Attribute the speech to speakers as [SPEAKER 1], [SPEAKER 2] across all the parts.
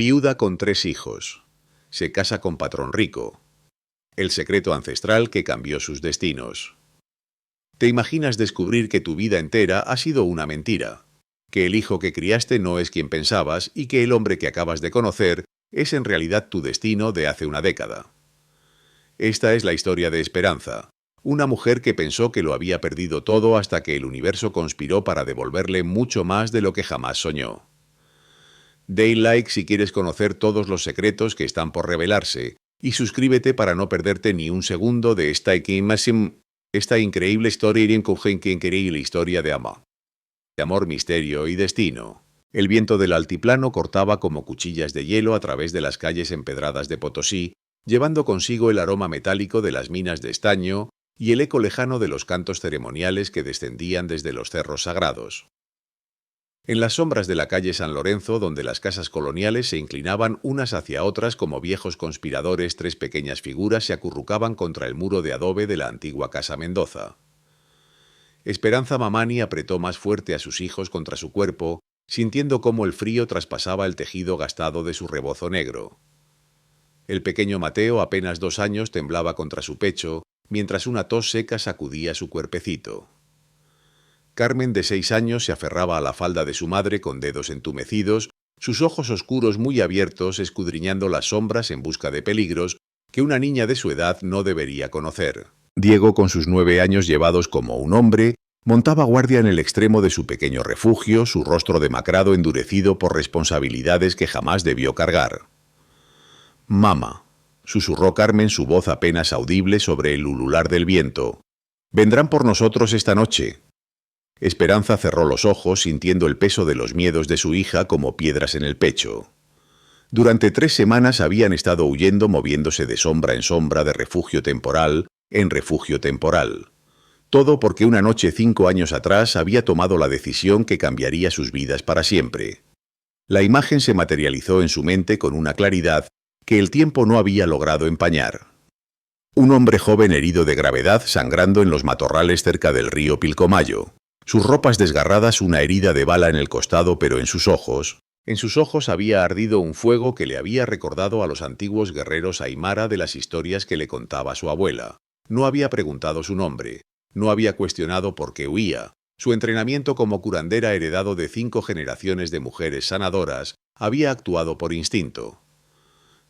[SPEAKER 1] Viuda con 3 hijos. Se casa con patrón rico. El secreto ancestral que cambió sus destinos. Te imaginas descubrir que tu vida entera ha sido una mentira, que el hijo que criaste no es quien pensabas y que el hombre que acabas de conocer es en realidad tu destino de hace una década. Esta es la historia de Esperanza, una mujer que pensó que lo había perdido todo hasta que el universo conspiró para devolverle mucho más de lo que jamás soñó. Dale like si quieres conocer todos los secretos que están por revelarse y suscríbete para no perderte ni un segundo de esta increíble historia de amor, misterio y destino. El viento del altiplano cortaba como cuchillas de hielo a través de las calles empedradas de Potosí, llevando consigo el aroma metálico de las minas de estaño y el eco lejano de los cantos ceremoniales que descendían desde los cerros sagrados. En las sombras de la calle San Lorenzo, donde las casas coloniales se inclinaban unas hacia otras como viejos conspiradores, 3 pequeñas figuras se acurrucaban contra el muro de adobe de la antigua Casa Mendoza. Esperanza Mamani apretó más fuerte a sus hijos contra su cuerpo, sintiendo cómo el frío traspasaba el tejido gastado de su rebozo negro. El pequeño Mateo, apenas 2 años, temblaba contra su pecho, mientras una tos seca sacudía su cuerpecito. Carmen, de 6 años, se aferraba a la falda de su madre con dedos entumecidos, sus ojos oscuros muy abiertos escudriñando las sombras en busca de peligros que una niña de su edad no debería conocer. Diego, con sus 9 años llevados como un hombre, montaba guardia en el extremo de su pequeño refugio, su rostro demacrado endurecido por responsabilidades que jamás debió cargar. «Mamá», susurró Carmen, su voz apenas audible sobre el ulular del viento. «Vendrán por nosotros esta noche». Esperanza cerró los ojos, sintiendo el peso de los miedos de su hija como piedras en el pecho. Durante 3 semanas habían estado huyendo, moviéndose de sombra en sombra, de refugio temporal en refugio temporal. Todo porque una noche 5 años atrás había tomado la decisión que cambiaría sus vidas para siempre. La imagen se materializó en su mente con una claridad que el tiempo no había logrado empañar. Un hombre joven herido de gravedad, sangrando en los matorrales cerca del río Pilcomayo. Sus ropas desgarradas, una herida de bala en el costado, pero en sus ojos había ardido un fuego que le había recordado a los antiguos guerreros aymara de las historias que le contaba su abuela. No había preguntado su nombre, no había cuestionado por qué huía. Su entrenamiento como curandera, heredado de 5 generaciones de mujeres sanadoras, había actuado por instinto.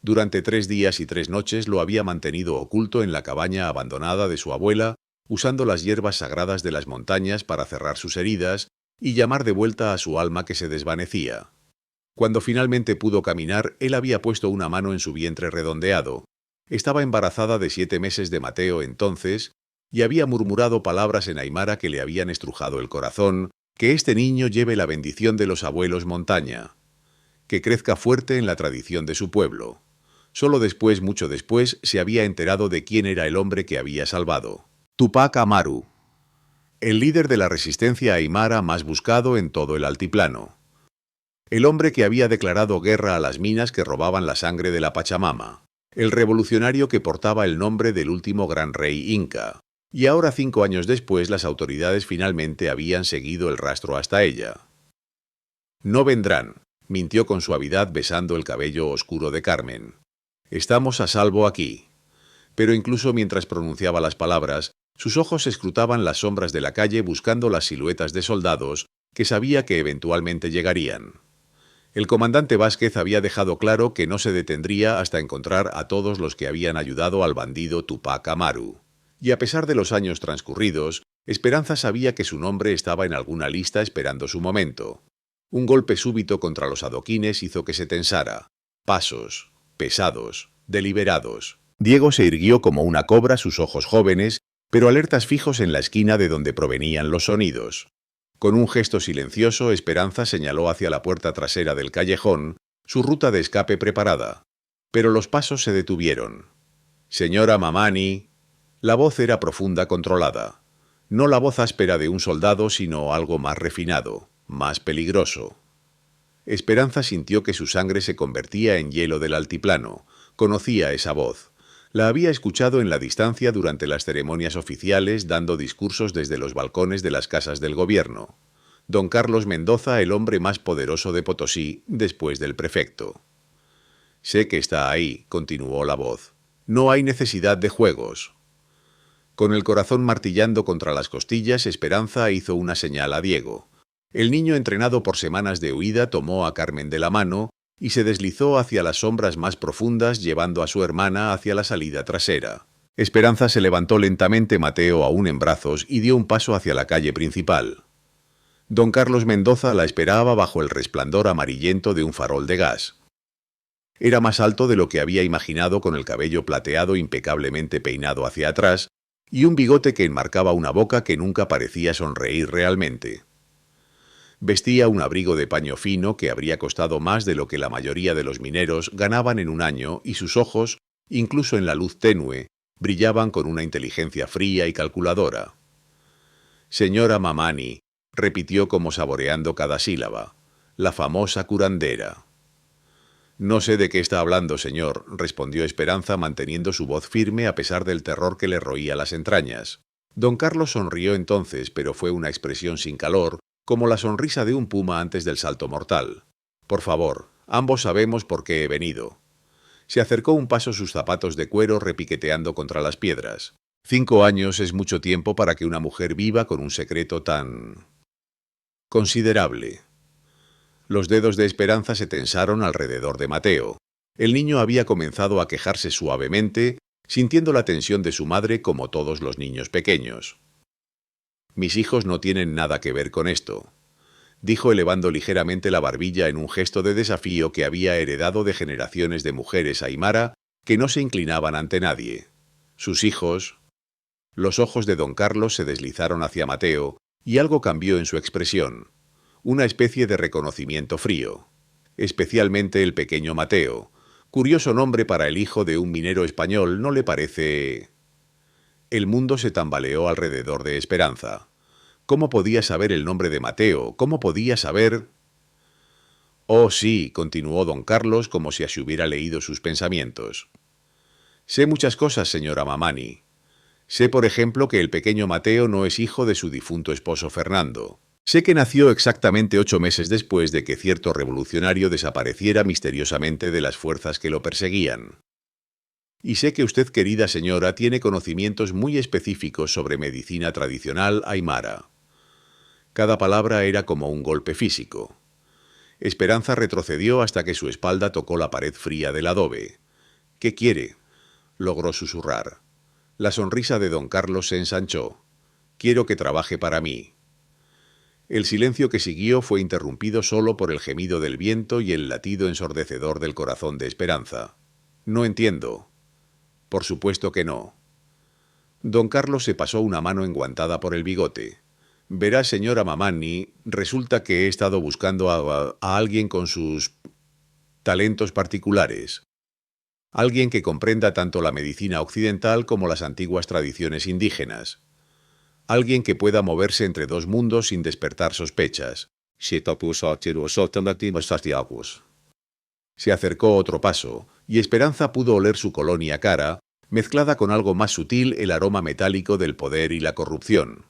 [SPEAKER 1] Durante 3 días y 3 noches lo había mantenido oculto en la cabaña abandonada de su abuela, usando las hierbas sagradas de las montañas para cerrar sus heridas y llamar de vuelta a su alma que se desvanecía. Cuando finalmente pudo caminar, él había puesto una mano en su vientre redondeado. Estaba embarazada de 7 meses de Mateo entonces, y había murmurado palabras en aymara que le habían estrujado el corazón, que este niño lleve la bendición de los abuelos montaña, que crezca fuerte en la tradición de su pueblo. Solo después, mucho después, se había enterado de quién era el hombre que había salvado. Tupac Amaru, el líder de la resistencia aymara más buscado en todo el altiplano. El hombre que había declarado guerra a las minas que robaban la sangre de la Pachamama. El revolucionario que portaba el nombre del último gran rey inca. Y ahora, 5 años después, las autoridades finalmente habían seguido el rastro hasta ella. «No vendrán», mintió con suavidad besando el cabello oscuro de Carmen. «Estamos a salvo aquí». Pero incluso mientras pronunciaba las palabras, sus ojos escrutaban las sombras de la calle buscando las siluetas de soldados que sabía que eventualmente llegarían. El comandante Vázquez había dejado claro que no se detendría hasta encontrar a todos los que habían ayudado al bandido Tupac Amaru. Y a pesar de los años transcurridos, Esperanza sabía que su nombre estaba en alguna lista esperando su momento. Un golpe súbito contra los adoquines hizo que se tensara. Pasos, pesados, deliberados. Diego se irguió como una cobra, sus ojos jóvenes, pero alertas fijos en la esquina de donde provenían los sonidos. Con un gesto silencioso, Esperanza señaló hacia la puerta trasera del callejón, su ruta de escape preparada. Pero los pasos se detuvieron. «Señora Mamani». La voz era profunda, controlada. No la voz áspera de un soldado, sino algo más refinado, más peligroso. Esperanza sintió que su sangre se convertía en hielo del altiplano. Conocía esa voz. La había escuchado en la distancia durante las ceremonias oficiales, dando discursos desde los balcones de las casas del gobierno. Don Carlos Mendoza, el hombre más poderoso de Potosí, después del prefecto. Sé que está ahí, continuó la voz. No hay necesidad de juegos. Con el corazón martillando contra las costillas, Esperanza hizo una señal a Diego. El niño, entrenado por semanas de huida, tomó a Carmen de la mano y se deslizó hacia las sombras más profundas, llevando a su hermana hacia la salida trasera. Esperanza se levantó lentamente, Mateo aún en brazos, y dio un paso hacia la calle principal. Don Carlos Mendoza la esperaba bajo el resplandor amarillento de un farol de gas. Era más alto de lo que había imaginado, con el cabello plateado impecablemente peinado hacia atrás y un bigote que enmarcaba una boca que nunca parecía sonreír realmente. Vestía un abrigo de paño fino que habría costado más de lo que la mayoría de los mineros ganaban en un año, y sus ojos, incluso en la luz tenue, brillaban con una inteligencia fría y calculadora. Señora Mamani, repitió como saboreando cada sílaba, la famosa curandera. No sé de qué está hablando, señor, respondió Esperanza, manteniendo su voz firme a pesar del terror que le roía las entrañas. Don Carlos sonrió entonces, pero fue una expresión sin calor, como la sonrisa de un puma antes del salto mortal. Por favor, ambos sabemos por qué he venido. Se acercó un paso sus zapatos de cuero repiqueteando contra las piedras. 5 años es mucho tiempo para que una mujer viva con un secreto tan considerable. Los dedos de Esperanza se tensaron alrededor de Mateo. El niño había comenzado a quejarse suavemente, sintiendo la tensión de su madre como todos los niños pequeños. Mis hijos no tienen nada que ver con esto, dijo elevando ligeramente la barbilla en un gesto de desafío que había heredado de generaciones de mujeres aymara que no se inclinaban ante nadie. Sus hijos... Los ojos de don Carlos se deslizaron hacia Mateo y algo cambió en su expresión. Una especie de reconocimiento frío. Especialmente el pequeño Mateo. Curioso nombre para el hijo de un minero español, ¿no le parece? El mundo se tambaleó alrededor de Esperanza. ¿Cómo podía saber el nombre de Mateo? ¿Cómo podía saber? Oh, sí, continuó don Carlos como si así hubiera leído sus pensamientos. Sé muchas cosas, señora Mamani. Sé, por ejemplo, que el pequeño Mateo no es hijo de su difunto esposo Fernando. Sé que nació exactamente 8 meses después de que cierto revolucionario desapareciera misteriosamente de las fuerzas que lo perseguían. Y sé que usted, querida señora, tiene conocimientos muy específicos sobre medicina tradicional aymara. Cada palabra era como un golpe físico. Esperanza retrocedió hasta que su espalda tocó la pared fría del adobe. «¿Qué quiere?», logró susurrar. La sonrisa de don Carlos se ensanchó. «Quiero que trabaje para mí». El silencio que siguió fue interrumpido solo por el gemido del viento y el latido ensordecedor del corazón de Esperanza. «No entiendo». «Por supuesto que no». Don Carlos se pasó una mano enguantada por el bigote. «Verá, señora Mamani, resulta que he estado buscando a alguien con sus talentos particulares. Alguien que comprenda tanto la medicina occidental como las antiguas tradiciones indígenas. Alguien que pueda moverse entre dos mundos sin despertar sospechas». Se acercó otro paso, y Esperanza pudo oler su colonia cara, mezclada con algo más sutil, el aroma metálico del poder y la corrupción.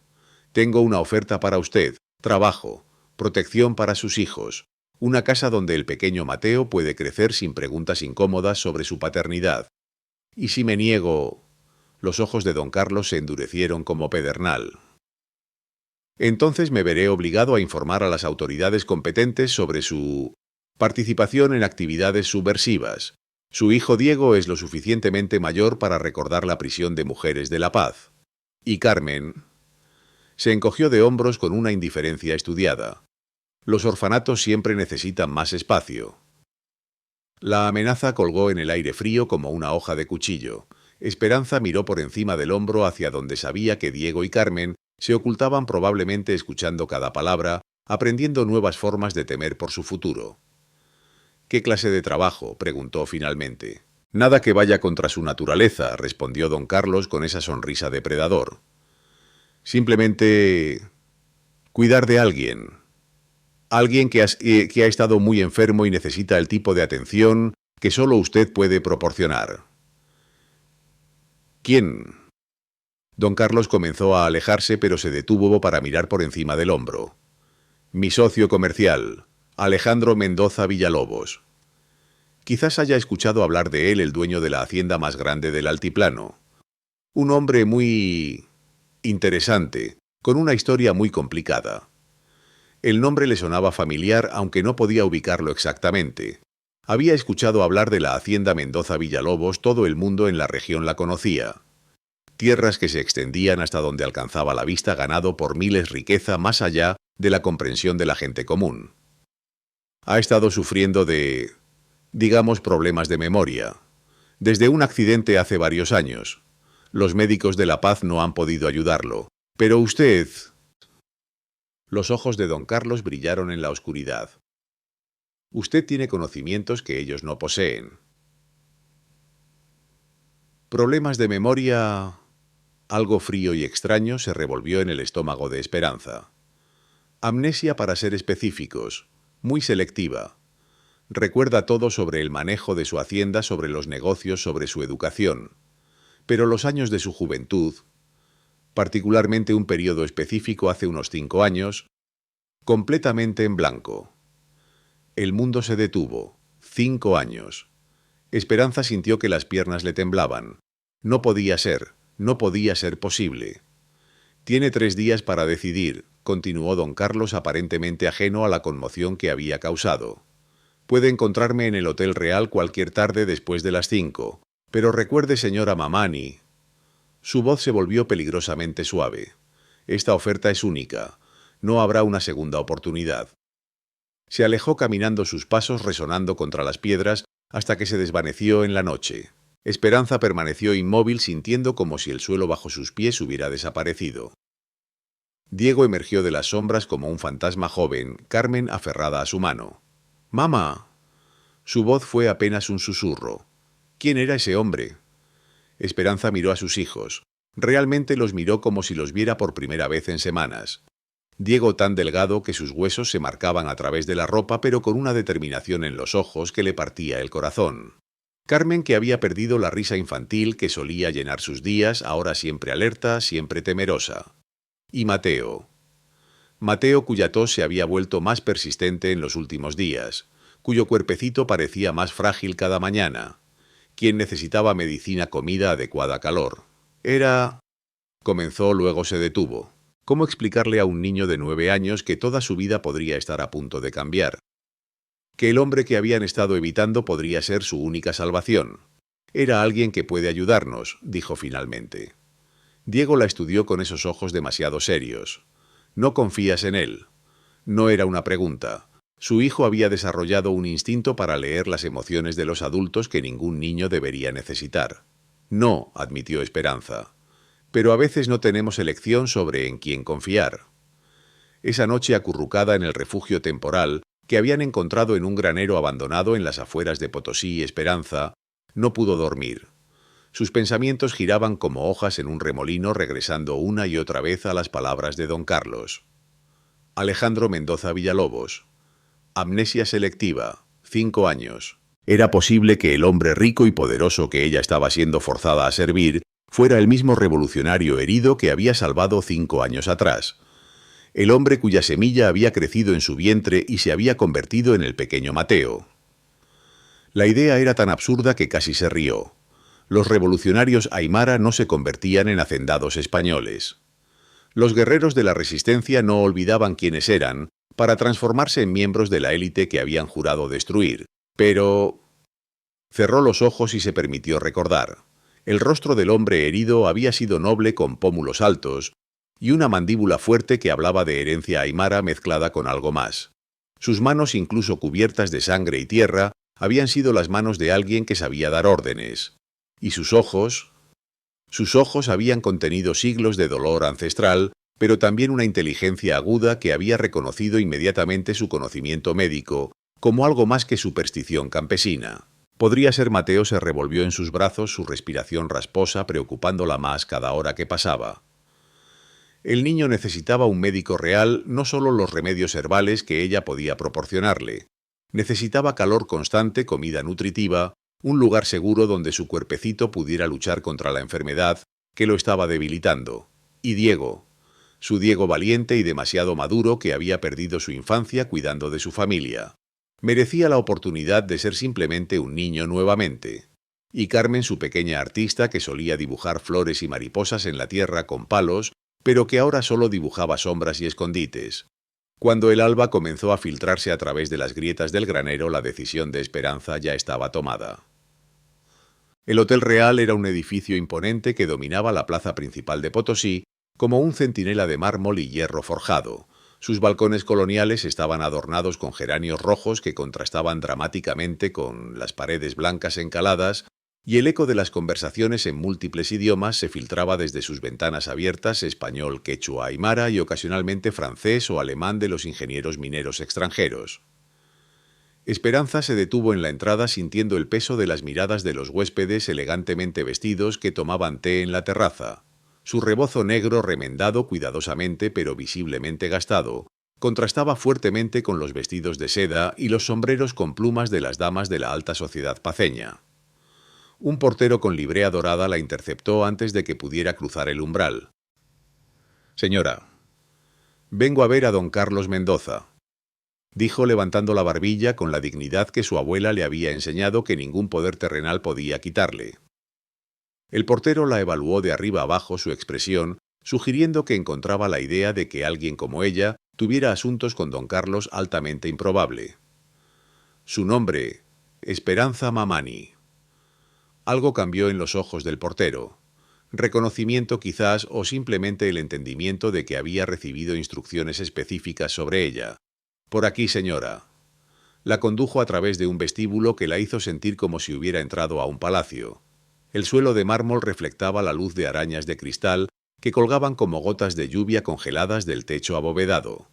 [SPEAKER 1] «Tengo una oferta para usted, trabajo, protección para sus hijos, una casa donde el pequeño Mateo puede crecer sin preguntas incómodas sobre su paternidad. ¿Y si me niego...?» Los ojos de don Carlos se endurecieron como pedernal. «Entonces me veré obligado a informar a las autoridades competentes sobre su participación en actividades subversivas. Su hijo Diego es lo suficientemente mayor para recordar la prisión de mujeres de La Paz. Y Carmen...» Se encogió de hombros con una indiferencia estudiada. «Los orfanatos siempre necesitan más espacio». La amenaza colgó en el aire frío como una hoja de cuchillo. Esperanza miró por encima del hombro hacia donde sabía que Diego y Carmen se ocultaban, probablemente escuchando cada palabra, aprendiendo nuevas formas de temer por su futuro. «¿Qué clase de trabajo?», preguntó finalmente. «Nada que vaya contra su naturaleza», respondió don Carlos con esa sonrisa depredador. «Simplemente... cuidar de alguien. Alguien que ha estado muy enfermo y necesita el tipo de atención que solo usted puede proporcionar». «¿Quién?». Don Carlos comenzó a alejarse, pero se detuvo para mirar por encima del hombro. «Mi socio comercial, Alejandro Mendoza Villalobos». Quizás haya escuchado hablar de él el dueño de la hacienda más grande del altiplano. Un hombre muy interesante, con una historia muy complicada. El nombre le sonaba familiar, aunque no podía ubicarlo exactamente. Había escuchado hablar de la hacienda Mendoza Villalobos, todo el mundo en la región la conocía. Tierras que se extendían hasta donde alcanzaba la vista, ganado por miles, riqueza más allá de la comprensión de la gente común. Ha estado sufriendo de, digamos, problemas de memoria. Desde un accidente hace varios años. Los médicos de La Paz no han podido ayudarlo. Pero usted... Los ojos de don Carlos brillaron en la oscuridad. Usted tiene conocimientos que ellos no poseen. Problemas de memoria... Algo frío y extraño se revolvió en el estómago de Esperanza. Amnesia, para ser específicos, muy selectiva. Recuerda todo sobre el manejo de su hacienda, sobre los negocios, sobre su educación. Pero los años de su juventud, particularmente un periodo específico hace unos 5 años, completamente en blanco. El mundo se detuvo. 5 años. Esperanza sintió que las piernas le temblaban. No podía ser posible. Tiene 3 días para decidir, continuó don Carlos aparentemente ajeno a la conmoción que había causado. Puede encontrarme en el Hotel Real cualquier tarde después de las 5. Pero recuerde, señora Mamani. Su voz se volvió peligrosamente suave. Esta oferta es única. No habrá una segunda oportunidad. Se alejó caminando, sus pasos resonando contra las piedras hasta que se desvaneció en la noche. Esperanza permaneció inmóvil, sintiendo como si el suelo bajo sus pies hubiera desaparecido. Diego emergió de las sombras como un fantasma joven, Carmen aferrada a su mano. «¡Mamá!». Su voz fue apenas un susurro. ¿Quién era ese hombre? Esperanza miró a sus hijos. Realmente los miró como si los viera por primera vez en semanas. Diego tan delgado que sus huesos se marcaban a través de la ropa, pero con una determinación en los ojos que le partía el corazón. Carmen, que había perdido la risa infantil que solía llenar sus días, ahora siempre alerta, siempre temerosa. Y Mateo. Mateo, cuya tos se había vuelto más persistente en los últimos días, cuyo cuerpecito parecía más frágil cada mañana, quien necesitaba medicina, comida adecuada, calor. Era... Comenzó, luego se detuvo. ¿Cómo explicarle a un niño de 9 años que toda su vida podría estar a punto de cambiar? Que el hombre que habían estado evitando podría ser su única salvación. Era alguien que puede ayudarnos, dijo finalmente. Diego la estudió con esos ojos demasiado serios. ¿No confías en él? No era una pregunta. Su hijo había desarrollado un instinto para leer las emociones de los adultos que ningún niño debería necesitar. No, admitió Esperanza. Pero a veces no tenemos elección sobre en quién confiar. Esa noche, acurrucada en el refugio temporal que habían encontrado en un granero abandonado en las afueras de Potosí, Esperanza no pudo dormir. Sus pensamientos giraban como hojas en un remolino, regresando una y otra vez a las palabras de don Carlos. Alejandro Mendoza Villalobos. Amnesia selectiva. 5 años. Era posible que el hombre rico y poderoso que ella estaba siendo forzada a servir fuera el mismo revolucionario herido que había salvado 5 años atrás. El hombre cuya semilla había crecido en su vientre y se había convertido en el pequeño Mateo. La idea era tan absurda que casi se rió. Los revolucionarios aymara no se convertían en hacendados españoles. Los guerreros de la resistencia no olvidaban quiénes eran para transformarse en miembros de la élite que habían jurado destruir. Pero... Cerró los ojos y se permitió recordar. El rostro del hombre herido había sido noble, con pómulos altos y una mandíbula fuerte que hablaba de herencia aymara mezclada con algo más. Sus manos, incluso cubiertas de sangre y tierra, habían sido las manos de alguien que sabía dar órdenes. Y sus ojos habían contenido siglos de dolor ancestral, pero también una inteligencia aguda que había reconocido inmediatamente su conocimiento médico, como algo más que superstición campesina. Podría ser. Mateo se revolvió en sus brazos, su respiración rasposa, preocupándola más cada hora que pasaba. El niño necesitaba un médico real, no solo los remedios herbales que ella podía proporcionarle. Necesitaba calor constante, comida nutritiva, un lugar seguro donde su cuerpecito pudiera luchar contra la enfermedad que lo estaba debilitando. Y Diego, su Diego valiente y demasiado maduro, que había perdido su infancia cuidando de su familia. Merecía la oportunidad de ser simplemente un niño nuevamente. Y Carmen, su pequeña artista que solía dibujar flores y mariposas en la tierra con palos, pero que ahora solo dibujaba sombras y escondites. Cuando el alba comenzó a filtrarse a través de las grietas del granero, la decisión de Esperanza ya estaba tomada. El Hotel Real era un edificio imponente que dominaba la plaza principal de Potosí como un centinela de mármol y hierro forjado. Sus balcones coloniales estaban adornados con geranios rojos que contrastaban dramáticamente con las paredes blancas encaladas, y el eco de las conversaciones en múltiples idiomas se filtraba desde sus ventanas abiertas: español, quechua, aymara y ocasionalmente francés o alemán de los ingenieros mineros extranjeros. Esperanza se detuvo en la entrada sintiendo el peso de las miradas de los huéspedes elegantemente vestidos que tomaban té en la terraza. Su rebozo negro remendado cuidadosamente pero visiblemente gastado contrastaba fuertemente con los vestidos de seda y los sombreros con plumas de las damas de la alta sociedad paceña. Un portero con librea dorada la interceptó antes de que pudiera cruzar el umbral. «Señora, vengo a ver a don Carlos Mendoza», dijo levantando la barbilla con la dignidad que su abuela le había enseñado que ningún poder terrenal podía quitarle. El portero la evaluó de arriba abajo su expresión, sugiriendo que encontraba la idea de que alguien como ella tuviera asuntos con don Carlos altamente improbable. Su nombre, Esperanza Mamani. Algo cambió en los ojos del portero. Reconocimiento quizás, o simplemente el entendimiento de que había recibido instrucciones específicas sobre ella. «Por aquí, señora». La condujo a través de un vestíbulo que la hizo sentir como si hubiera entrado a un palacio. El suelo de mármol reflectaba la luz de arañas de cristal que colgaban como gotas de lluvia congeladas del techo abovedado.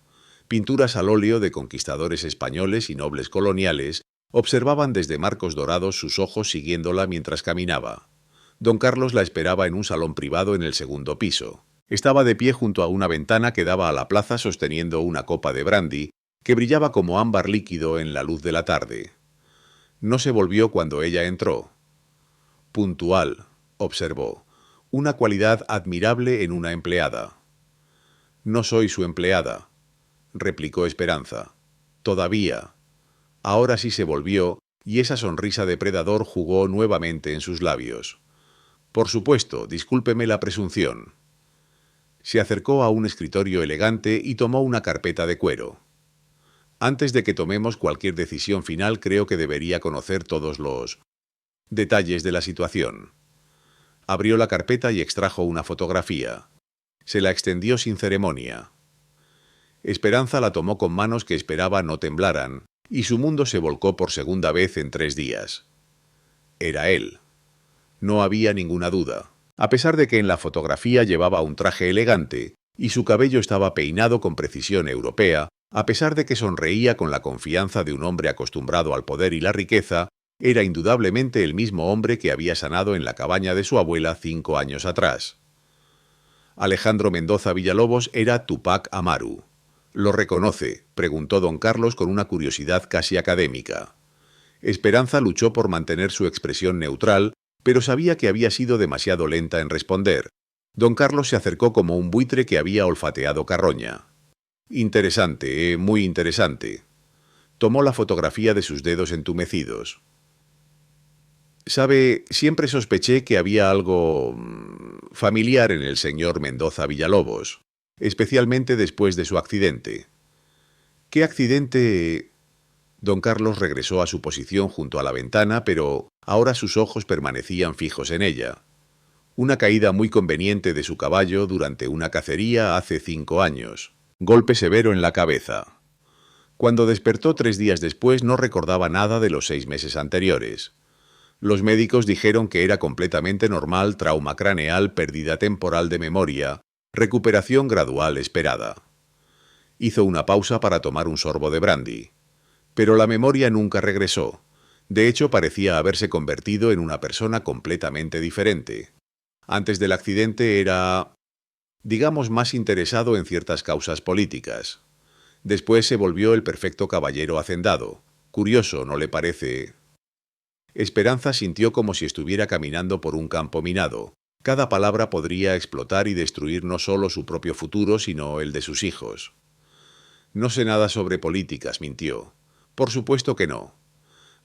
[SPEAKER 1] Pinturas al óleo de conquistadores españoles y nobles coloniales observaban desde marcos dorados sus ojos siguiéndola mientras caminaba. Don Carlos la esperaba en un salón privado en el segundo piso. Estaba de pie junto a una ventana que daba a la plaza sosteniendo una copa de brandy que brillaba como ámbar líquido en la luz de la tarde. No se volvió cuando ella entró. «Puntual», observó, «una cualidad admirable en una empleada». «No soy su empleada», replicó Esperanza. «Todavía». Ahora sí se volvió, y esa sonrisa depredador jugó nuevamente en sus labios. «Por supuesto, discúlpeme la presunción». Se acercó a un escritorio elegante y tomó una carpeta de cuero. «Antes de que tomemos cualquier decisión final, creo que debería conocer todos los detalles de la situación». Abrió la carpeta y extrajo una fotografía. Se la extendió sin ceremonia. Esperanza la tomó con manos que esperaba no temblaran, y su mundo se volcó por segunda vez en 3 días. Era él. No había ninguna duda. A pesar de que en la fotografía llevaba un traje elegante y su cabello estaba peinado con precisión europea, a pesar de que sonreía con la confianza de un hombre acostumbrado al poder y la riqueza, era indudablemente el mismo hombre que había sanado en la cabaña de su abuela 5 años atrás. Alejandro Mendoza Villalobos era Tupac Amaru. «¿Lo reconoce?», preguntó don Carlos con una curiosidad casi académica. Esperanza luchó por mantener su expresión neutral, pero sabía que había sido demasiado lenta en responder. Don Carlos se acercó como un buitre que había olfateado carroña. «Interesante, muy interesante». Tomó la fotografía de sus dedos entumecidos. «Sabe, siempre sospeché que había algo familiar en el señor Mendoza Villalobos, especialmente después de su accidente». «¿Qué accidente?» Don Carlos regresó a su posición junto a la ventana, pero ahora sus ojos permanecían fijos en ella. «Una caída muy conveniente de su caballo durante una cacería hace 5 años. Golpe severo en la cabeza». Cuando despertó 3 días después no recordaba nada de los 6 meses anteriores. Los médicos dijeron que era completamente normal, trauma craneal, pérdida temporal de memoria, recuperación gradual esperada. Hizo una pausa para tomar un sorbo de brandy. Pero la memoria nunca regresó. De hecho, parecía haberse convertido en una persona completamente diferente. Antes del accidente era, digamos, más interesado en ciertas causas políticas. Después se volvió el perfecto caballero hacendado. Curioso, ¿no le parece? Esperanza sintió como si estuviera caminando por un campo minado. Cada palabra podría explotar y destruir no solo su propio futuro, sino el de sus hijos. «No sé nada sobre políticas», mintió. Por supuesto que no.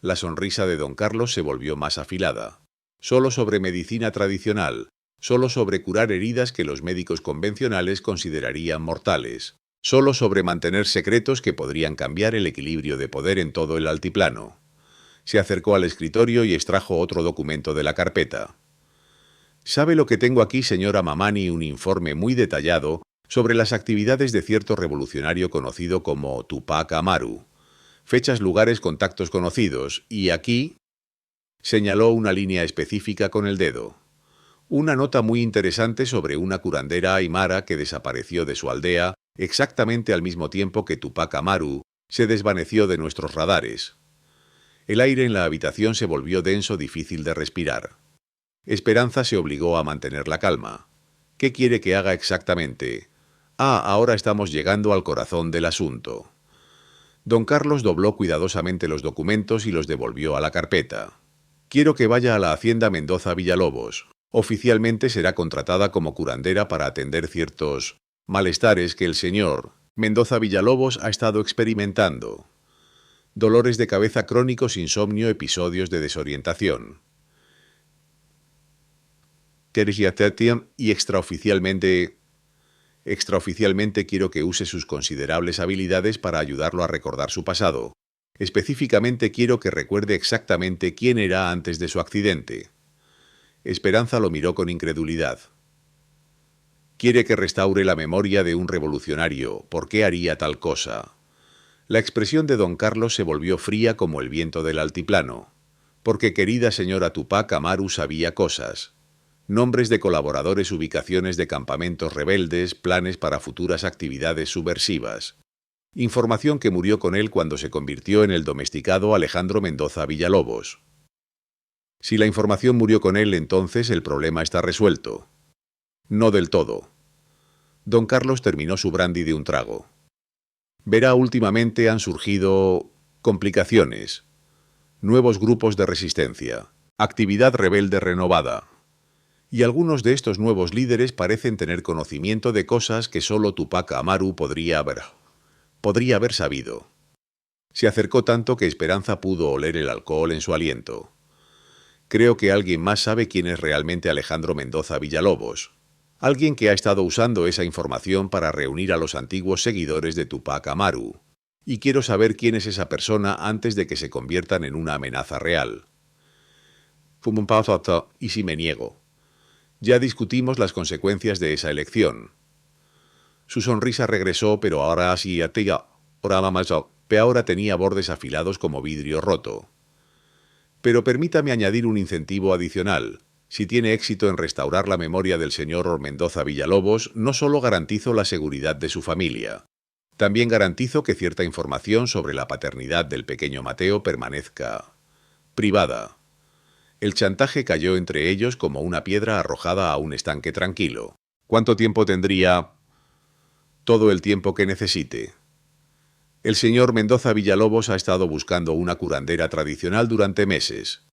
[SPEAKER 1] La sonrisa de don Carlos se volvió más afilada. Solo sobre medicina tradicional, solo sobre curar heridas que los médicos convencionales considerarían mortales, solo sobre mantener secretos que podrían cambiar el equilibrio de poder en todo el altiplano. Se acercó al escritorio y extrajo otro documento de la carpeta. ¿Sabe lo que tengo aquí, señora Mamani? Un informe muy detallado sobre las actividades de cierto revolucionario conocido como Tupac Amaru. Fechas, lugares, contactos conocidos, y aquí señaló una línea específica con el dedo. Una nota muy interesante sobre una curandera aymara que desapareció de su aldea exactamente al mismo tiempo que Tupac Amaru se desvaneció de nuestros radares. El aire en la habitación se volvió denso, difícil de respirar. Esperanza se obligó a mantener la calma. ¿Qué quiere que haga exactamente? Ahora estamos llegando al corazón del asunto. Don Carlos dobló cuidadosamente los documentos y los devolvió a la carpeta. Quiero que vaya a la hacienda Mendoza Villalobos. Oficialmente será contratada como curandera para atender ciertos malestares que el señor Mendoza Villalobos ha estado experimentando. Dolores de cabeza crónicos, insomnio, episodios de desorientación. Y extraoficialmente quiero que use sus considerables habilidades para ayudarlo a recordar su pasado. Específicamente quiero que recuerde exactamente quién era antes de su accidente. Esperanza lo miró con incredulidad. Quiere que restaure la memoria de un revolucionario. ¿Por qué haría tal cosa? La expresión de don Carlos se volvió fría como el viento del altiplano. Porque querida señora Tupac Amaru sabía cosas. Nombres de colaboradores, ubicaciones de campamentos rebeldes, planes para futuras actividades subversivas. Información que murió con él cuando se convirtió en el domesticado Alejandro Mendoza Villalobos. Si la información murió con él, entonces el problema está resuelto. No del todo. Don Carlos terminó su brandy de un trago. Verá, últimamente han surgido complicaciones, nuevos grupos de resistencia, actividad rebelde renovada. Y algunos de estos nuevos líderes parecen tener conocimiento de cosas que solo Tupac Amaru podría haber sabido. Se acercó tanto que Esperanza pudo oler el alcohol en su aliento. Creo que alguien más sabe quién es realmente Alejandro Mendoza Villalobos. Alguien que ha estado usando esa información para reunir a los antiguos seguidores de Tupac Amaru. Y quiero saber quién es esa persona antes de que se conviertan en una amenaza real. ¿Y si me niego? Ya discutimos las consecuencias de esa elección. Su sonrisa regresó, pero ahora tenía bordes afilados como vidrio roto. Pero permítame añadir un incentivo adicional. Si tiene éxito en restaurar la memoria del señor Mendoza Villalobos, no solo garantizo la seguridad de su familia, también garantizo que cierta información sobre la paternidad del pequeño Mateo permanezca privada. El chantaje cayó entre ellos como una piedra arrojada a un estanque tranquilo. ¿Cuánto tiempo tendría? Todo el tiempo que necesite. El señor Mendoza Villalobos ha estado buscando una curandera tradicional durante meses.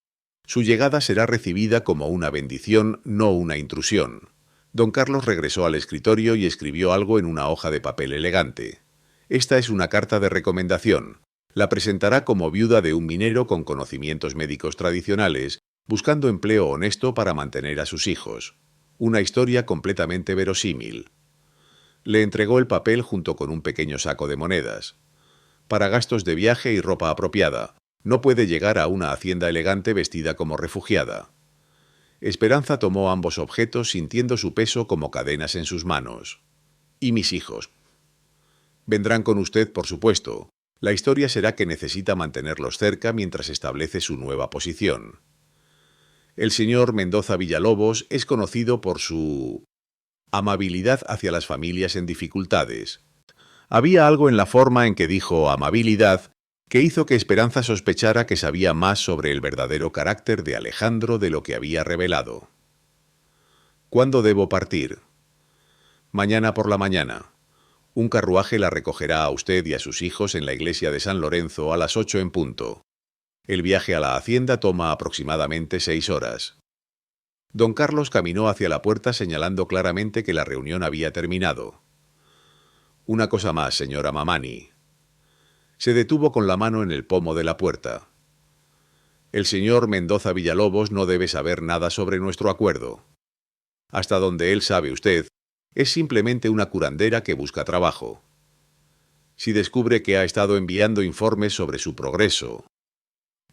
[SPEAKER 1] Su llegada será recibida como una bendición, no una intrusión. Don Carlos regresó al escritorio y escribió algo en una hoja de papel elegante. Esta es una carta de recomendación. La presentará como viuda de un minero con conocimientos médicos tradicionales, buscando empleo honesto para mantener a sus hijos. Una historia completamente verosímil. Le entregó el papel junto con un pequeño saco de monedas. Para gastos de viaje y ropa apropiada. No puede llegar a una hacienda elegante vestida como refugiada. Esperanza tomó ambos objetos sintiendo su peso como cadenas en sus manos. ¿Y mis hijos? Vendrán con usted, por supuesto. La historia será que necesita mantenerlos cerca mientras establece su nueva posición. El señor Mendoza Villalobos es conocido por su amabilidad hacia las familias en dificultades. Había algo en la forma en que dijo amabilidad que hizo que Esperanza sospechara que sabía más sobre el verdadero carácter de Alejandro de lo que había revelado. ¿Cuándo debo partir? Mañana por la mañana. Un carruaje la recogerá a usted y a sus hijos en la iglesia de San Lorenzo a las 8 en punto. El viaje a la hacienda toma aproximadamente 6 horas. Don Carlos caminó hacia la puerta señalando claramente que la reunión había terminado. Una cosa más, señora Mamani. Se detuvo con la mano en el pomo de la puerta. El señor Mendoza Villalobos no debe saber nada sobre nuestro acuerdo. Hasta donde él sabe usted, es simplemente una curandera que busca trabajo. Si descubre que ha estado enviando informes sobre su progreso.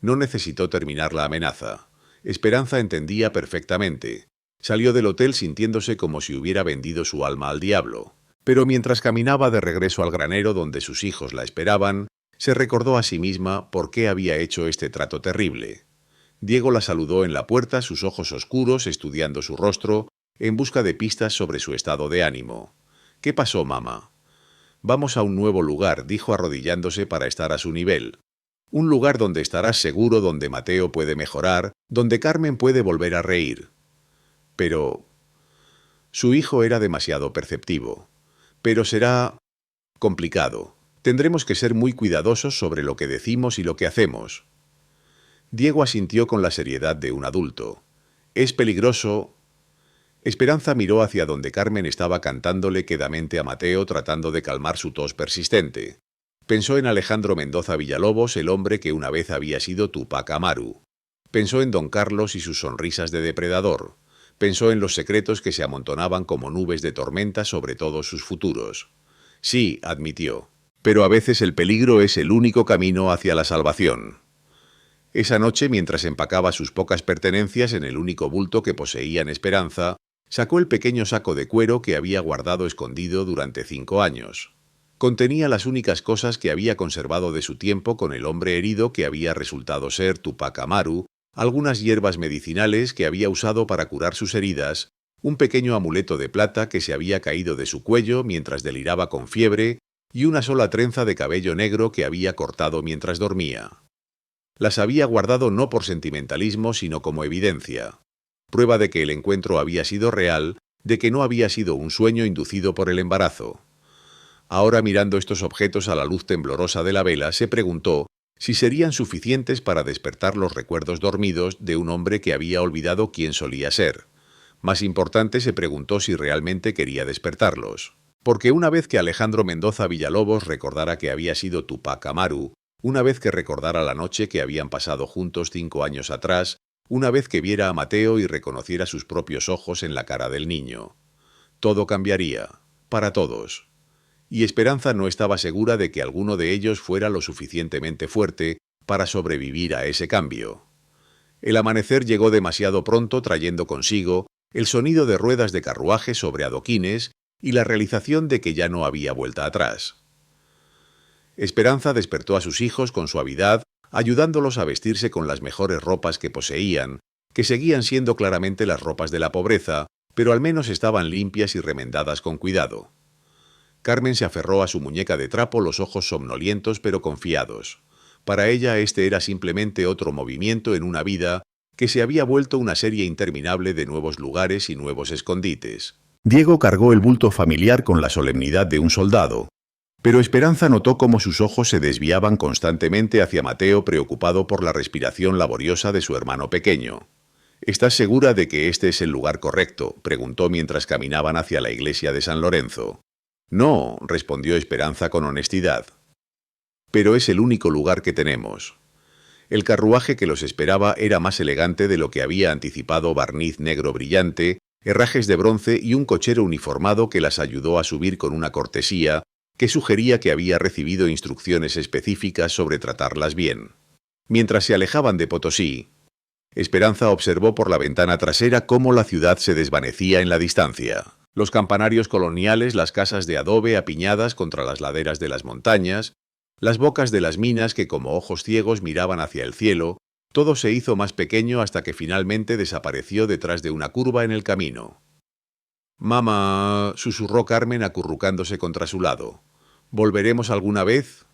[SPEAKER 1] No necesitó terminar la amenaza. Esperanza entendía perfectamente. Salió del hotel sintiéndose como si hubiera vendido su alma al diablo. Pero mientras caminaba de regreso al granero donde sus hijos la esperaban, se recordó a sí misma por qué había hecho este trato terrible. Diego la saludó en la puerta, sus ojos oscuros estudiando su rostro, en busca de pistas sobre su estado de ánimo. «¿Qué pasó, mamá?» «Vamos a un nuevo lugar», dijo arrodillándose para estar a su nivel. «Un lugar donde estarás seguro, donde Mateo puede mejorar, donde Carmen puede volver a reír». Pero su hijo era demasiado perceptivo. «Pero será complicado. Tendremos que ser muy cuidadosos sobre lo que decimos y lo que hacemos». Diego asintió con la seriedad de un adulto. «Es peligroso». Esperanza miró hacia donde Carmen estaba cantándole quedamente a Mateo tratando de calmar su tos persistente. Pensó en Alejandro Mendoza Villalobos, el hombre que una vez había sido Tupac Amaru. Pensó en Don Carlos y sus sonrisas de depredador. Pensó en los secretos que se amontonaban como nubes de tormenta sobre todos sus futuros. «Sí», admitió, «pero a veces el peligro es el único camino hacia la salvación». Esa noche, mientras empacaba sus pocas pertenencias en el único bulto que poseía en Esperanza, sacó el pequeño saco de cuero que había guardado escondido durante 5 años. Contenía las únicas cosas que había conservado de su tiempo con el hombre herido que había resultado ser Tupac Amaru, algunas hierbas medicinales que había usado para curar sus heridas, un pequeño amuleto de plata que se había caído de su cuello mientras deliraba con fiebre y una sola trenza de cabello negro que había cortado mientras dormía. Las había guardado no por sentimentalismo, sino como evidencia. Prueba de que el encuentro había sido real, de que no había sido un sueño inducido por el embarazo. Ahora, mirando estos objetos a la luz temblorosa de la vela, se preguntó si serían suficientes para despertar los recuerdos dormidos de un hombre que había olvidado quién solía ser. Más importante, se preguntó si realmente quería despertarlos. Porque una vez que Alejandro Mendoza Villalobos recordara que había sido Tupac Amaru, una vez que recordara la noche que habían pasado juntos 5 años atrás, una vez que viera a Mateo y reconociera sus propios ojos en la cara del niño. Todo cambiaría, para todos. Y Esperanza no estaba segura de que alguno de ellos fuera lo suficientemente fuerte para sobrevivir a ese cambio. El amanecer llegó demasiado pronto, trayendo consigo el sonido de ruedas de carruaje sobre adoquines y la realización de que ya no había vuelta atrás. Esperanza despertó a sus hijos con suavidad, ayudándolos a vestirse con las mejores ropas que poseían, que seguían siendo claramente las ropas de la pobreza, pero al menos estaban limpias y remendadas con cuidado. Carmen se aferró a su muñeca de trapo, los ojos somnolientos pero confiados. Para ella este era simplemente otro movimiento en una vida que se había vuelto una serie interminable de nuevos lugares y nuevos escondites. Diego cargó el bulto familiar con la solemnidad de un soldado. Pero Esperanza notó cómo sus ojos se desviaban constantemente hacia Mateo, preocupado por la respiración laboriosa de su hermano pequeño. «¿Estás segura de que este es el lugar correcto?», preguntó mientras caminaban hacia la iglesia de San Lorenzo. «No», respondió Esperanza con honestidad. «Pero es el único lugar que tenemos». El carruaje que los esperaba era más elegante de lo que había anticipado: barniz negro brillante, herrajes de bronce y un cochero uniformado que las ayudó a subir con una cortesía que sugería que había recibido instrucciones específicas sobre tratarlas bien. Mientras se alejaban de Potosí, Esperanza observó por la ventana trasera cómo la ciudad se desvanecía en la distancia. Los campanarios coloniales, las casas de adobe apiñadas contra las laderas de las montañas, las bocas de las minas que como ojos ciegos miraban hacia el cielo, todo se hizo más pequeño hasta que finalmente desapareció detrás de una curva en el camino. «Mamá», susurró Carmen acurrucándose contra su lado. «¿Volveremos alguna vez?»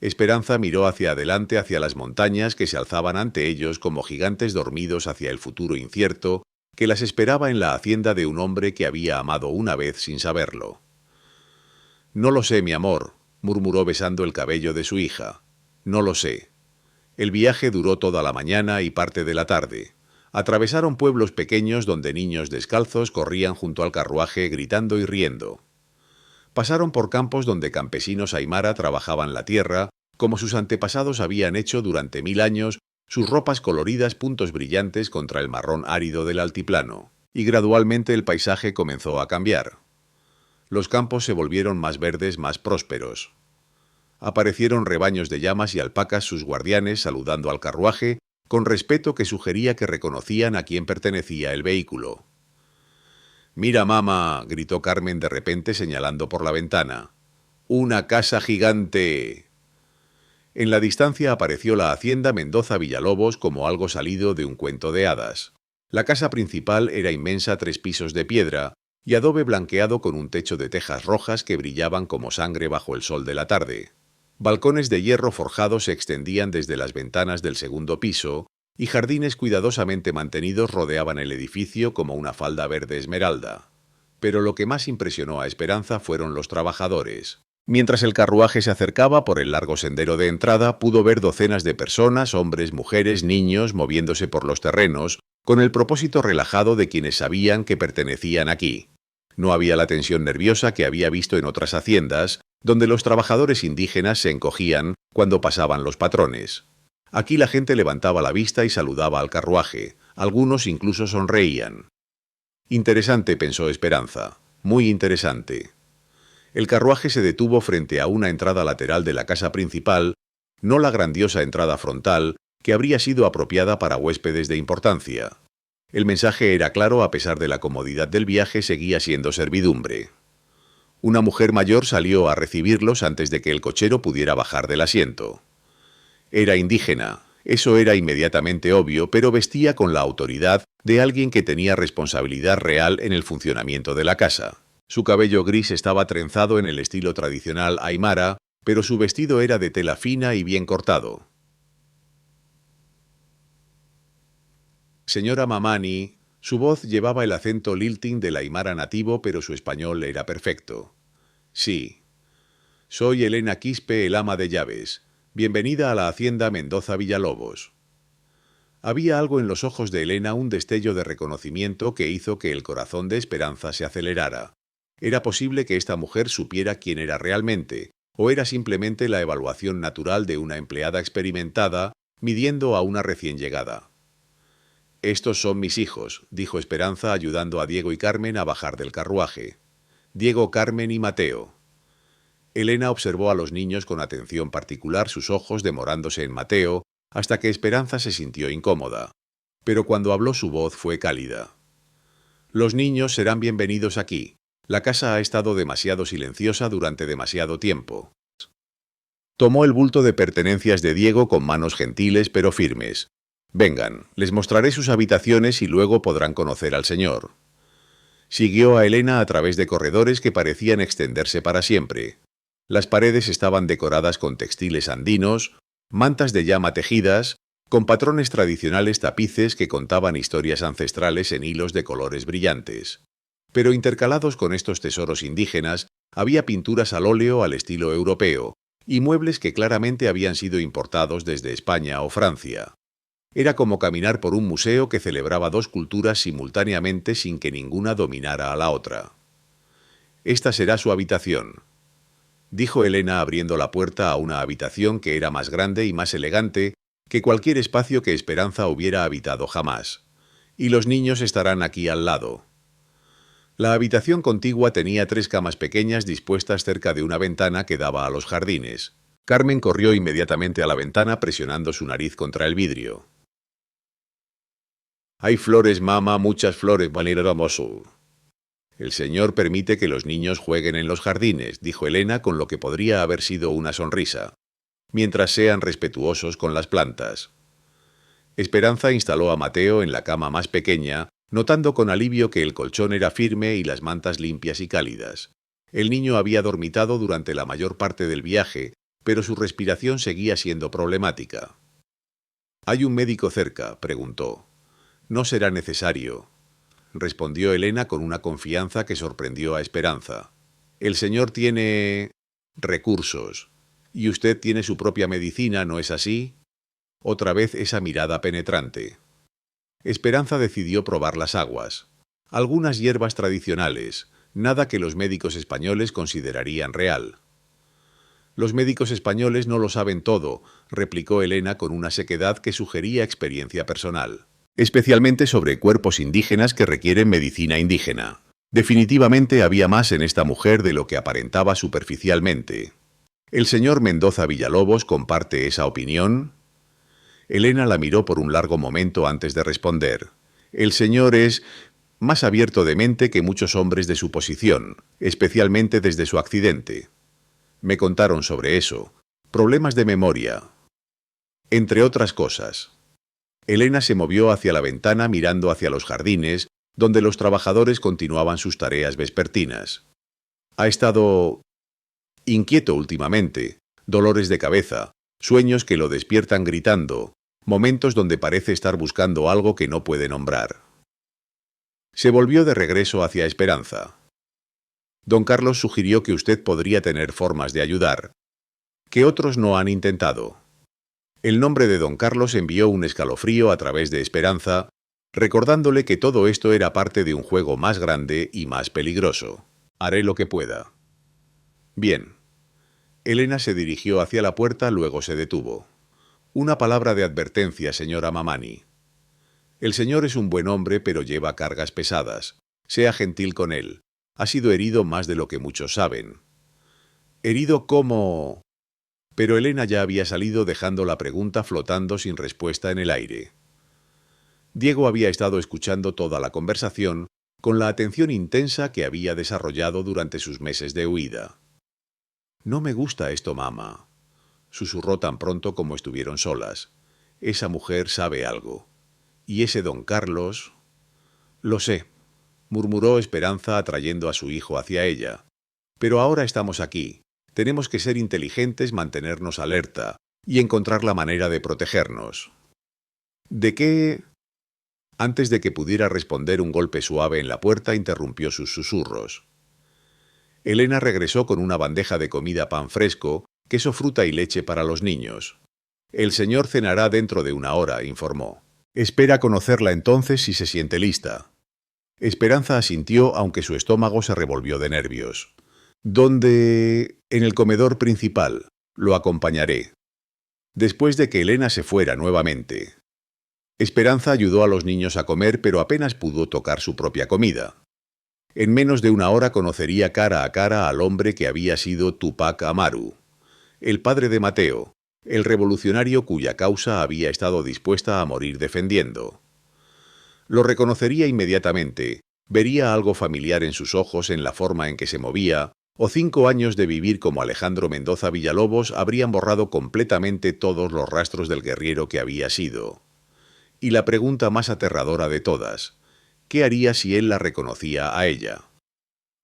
[SPEAKER 1] Esperanza miró hacia adelante, hacia las montañas que se alzaban ante ellos como gigantes dormidos hacia el futuro incierto que las esperaba en la hacienda de un hombre que había amado una vez sin saberlo. «No lo sé, mi amor», murmuró besando el cabello de su hija. «No lo sé». El viaje duró toda la mañana y parte de la tarde. Atravesaron pueblos pequeños donde niños descalzos corrían junto al carruaje gritando y riendo. Pasaron por campos donde campesinos aymara trabajaban la tierra como sus antepasados habían hecho durante 1000 años, sus ropas coloridas puntos brillantes contra el marrón árido del altiplano, y gradualmente el paisaje comenzó a cambiar. Los campos se volvieron más verdes, más prósperos. Aparecieron rebaños de llamas y alpacas sus guardianes saludando al carruaje con respeto que sugería que reconocían a quién pertenecía el vehículo. «Mira, mamá», gritó Carmen de repente señalando por la ventana. «¡Una casa gigante!». En la distancia apareció la hacienda Mendoza Villalobos como algo salido de un cuento de hadas. La casa principal era inmensa, 3 pisos de piedra y adobe blanqueado con un techo de tejas rojas que brillaban como sangre bajo el sol de la tarde. Balcones de hierro forjado se extendían desde las ventanas del segundo piso y jardines cuidadosamente mantenidos rodeaban el edificio como una falda verde esmeralda. Pero lo que más impresionó a Esperanza fueron los trabajadores. Mientras el carruaje se acercaba por el largo sendero de entrada, pudo ver docenas de personas, hombres, mujeres, niños, moviéndose por los terrenos, con el propósito relajado de quienes sabían que pertenecían aquí. No había la tensión nerviosa que había visto en otras haciendas, donde los trabajadores indígenas se encogían cuando pasaban los patrones. Aquí la gente levantaba la vista y saludaba al carruaje, algunos incluso sonreían. Interesante, pensó Esperanza, muy interesante. El carruaje se detuvo frente a una entrada lateral de la casa principal, no la grandiosa entrada frontal, que habría sido apropiada para huéspedes de importancia. El mensaje era claro, a pesar de la comodidad del viaje, seguía siendo servidumbre. Una mujer mayor salió a recibirlos antes de que el cochero pudiera bajar del asiento. Era indígena, eso era inmediatamente obvio, pero vestía con la autoridad de alguien que tenía responsabilidad real en el funcionamiento de la casa. Su cabello gris estaba trenzado en el estilo tradicional aymara, pero su vestido era de tela fina y bien cortado. Señora Mamani, su voz llevaba el acento lilting del aymara nativo, pero su español era perfecto. Sí. Soy Elena Quispe, el ama de llaves. Bienvenida a la hacienda Mendoza Villalobos. Había algo en los ojos de Elena, un destello de reconocimiento que hizo que el corazón de Esperanza se acelerara. Era posible que esta mujer supiera quién era realmente, o era simplemente la evaluación natural de una empleada experimentada midiendo a una recién llegada. «Estos son mis hijos», dijo Esperanza ayudando a Diego y Carmen a bajar del carruaje. «Diego, Carmen y Mateo». Elena observó a los niños con atención particular, sus ojos demorándose en Mateo, hasta que Esperanza se sintió incómoda. Pero cuando habló su voz fue cálida. «Los niños serán bienvenidos aquí. La casa ha estado demasiado silenciosa durante demasiado tiempo». Tomó el bulto de pertenencias de Diego con manos gentiles pero firmes. «Vengan, les mostraré sus habitaciones y luego podrán conocer al señor». Siguió a Elena a través de corredores que parecían extenderse para siempre. Las paredes estaban decoradas con textiles andinos, mantas de llama tejidas, con patrones tradicionales tapices que contaban historias ancestrales en hilos de colores brillantes. Pero intercalados con estos tesoros indígenas, había pinturas al óleo al estilo europeo, y muebles que claramente habían sido importados desde España o Francia. Era como caminar por un museo que celebraba 2 culturas simultáneamente sin que ninguna dominara a la otra. «Esta será su habitación», dijo Elena abriendo la puerta a una habitación que era más grande y más elegante que cualquier espacio que Esperanza hubiera habitado jamás. «Y los niños estarán aquí al lado». La habitación contigua tenía 3 camas pequeñas dispuestas cerca de una ventana que daba a los jardines. Carmen corrió inmediatamente a la ventana presionando su nariz contra el vidrio. «Hay flores, mamá, muchas flores, Vanilla hermoso». «El señor permite que los niños jueguen en los jardines», dijo Elena con lo que podría haber sido una sonrisa, «mientras sean respetuosos con las plantas». Esperanza instaló a Mateo en la cama más pequeña, notando con alivio que el colchón era firme y las mantas limpias y cálidas. El niño había dormitado durante la mayor parte del viaje, pero su respiración seguía siendo problemática. «¿Hay un médico cerca?», preguntó. «No será necesario», respondió Elena con una confianza que sorprendió a Esperanza. «El señor tiene recursos. Y usted tiene su propia medicina, ¿no es así?». Otra vez esa mirada penetrante. Esperanza decidió probar las aguas. Algunas hierbas tradicionales, nada que los médicos españoles considerarían real. Los médicos españoles no lo saben todo, replicó Elena con una sequedad que sugería experiencia personal. Especialmente sobre cuerpos indígenas que requieren medicina indígena. Definitivamente había más en esta mujer de lo que aparentaba superficialmente. ¿El señor Mendoza Villalobos comparte esa opinión? Elena la miró por un largo momento antes de responder. El señor es más abierto de mente que muchos hombres de su posición, especialmente desde su accidente. Me contaron sobre eso. Problemas de memoria. Entre otras cosas. Elena se movió hacia la ventana mirando hacia los jardines, donde los trabajadores continuaban sus tareas vespertinas. Ha estado inquieto últimamente, dolores de cabeza, sueños que lo despiertan gritando, momentos donde parece estar buscando algo que no puede nombrar. Se volvió de regreso hacia Esperanza. Don Carlos sugirió que usted podría tener formas de ayudar, que otros no han intentado. El nombre de don Carlos envió un escalofrío a través de Esperanza, recordándole que todo esto era parte de un juego más grande y más peligroso. Haré lo que pueda. Bien. Elena se dirigió hacia la puerta, luego se detuvo. Una palabra de advertencia, señora Mamani. El señor es un buen hombre, pero lleva cargas pesadas. Sea gentil con él. Ha sido herido más de lo que muchos saben. ¿Herido cómo? Pero Elena ya había salido dejando la pregunta flotando sin respuesta en el aire. Diego había estado escuchando toda la conversación con la atención intensa que había desarrollado durante sus meses de huida. «No me gusta esto, mamá», susurró tan pronto como estuvieron solas. «Esa mujer sabe algo. Y ese don Carlos...» «Lo sé», murmuró Esperanza atrayendo a su hijo hacia ella. «Pero ahora estamos aquí. Tenemos que ser inteligentes, mantenernos alerta y encontrar la manera de protegernos». «¿De qué...?» Antes de que pudiera responder, un golpe suave en la puerta interrumpió sus susurros. Elena regresó con una bandeja de comida, pan fresco, queso, fruta y leche para los niños. «El señor cenará dentro de una hora», informó. «Espera conocerla entonces si se siente lista». Esperanza asintió, aunque su estómago se revolvió de nervios. «¿Dónde...?» «En el comedor principal. Lo acompañaré». Después de que Elena se fuera nuevamente. Esperanza ayudó a los niños a comer, pero apenas pudo tocar su propia comida. En menos de una hora conocería cara a cara al hombre que había sido Tupac Amaru, el padre de Mateo, el revolucionario cuya causa había estado dispuesta a morir defendiendo. Lo reconocería inmediatamente, vería algo familiar en sus ojos, en la forma en que se movía, o 5 años de vivir como Alejandro Mendoza Villalobos habrían borrado completamente todos los rastros del guerrillero que había sido. Y la pregunta más aterradora de todas, ¿qué haría si él la reconocía a ella?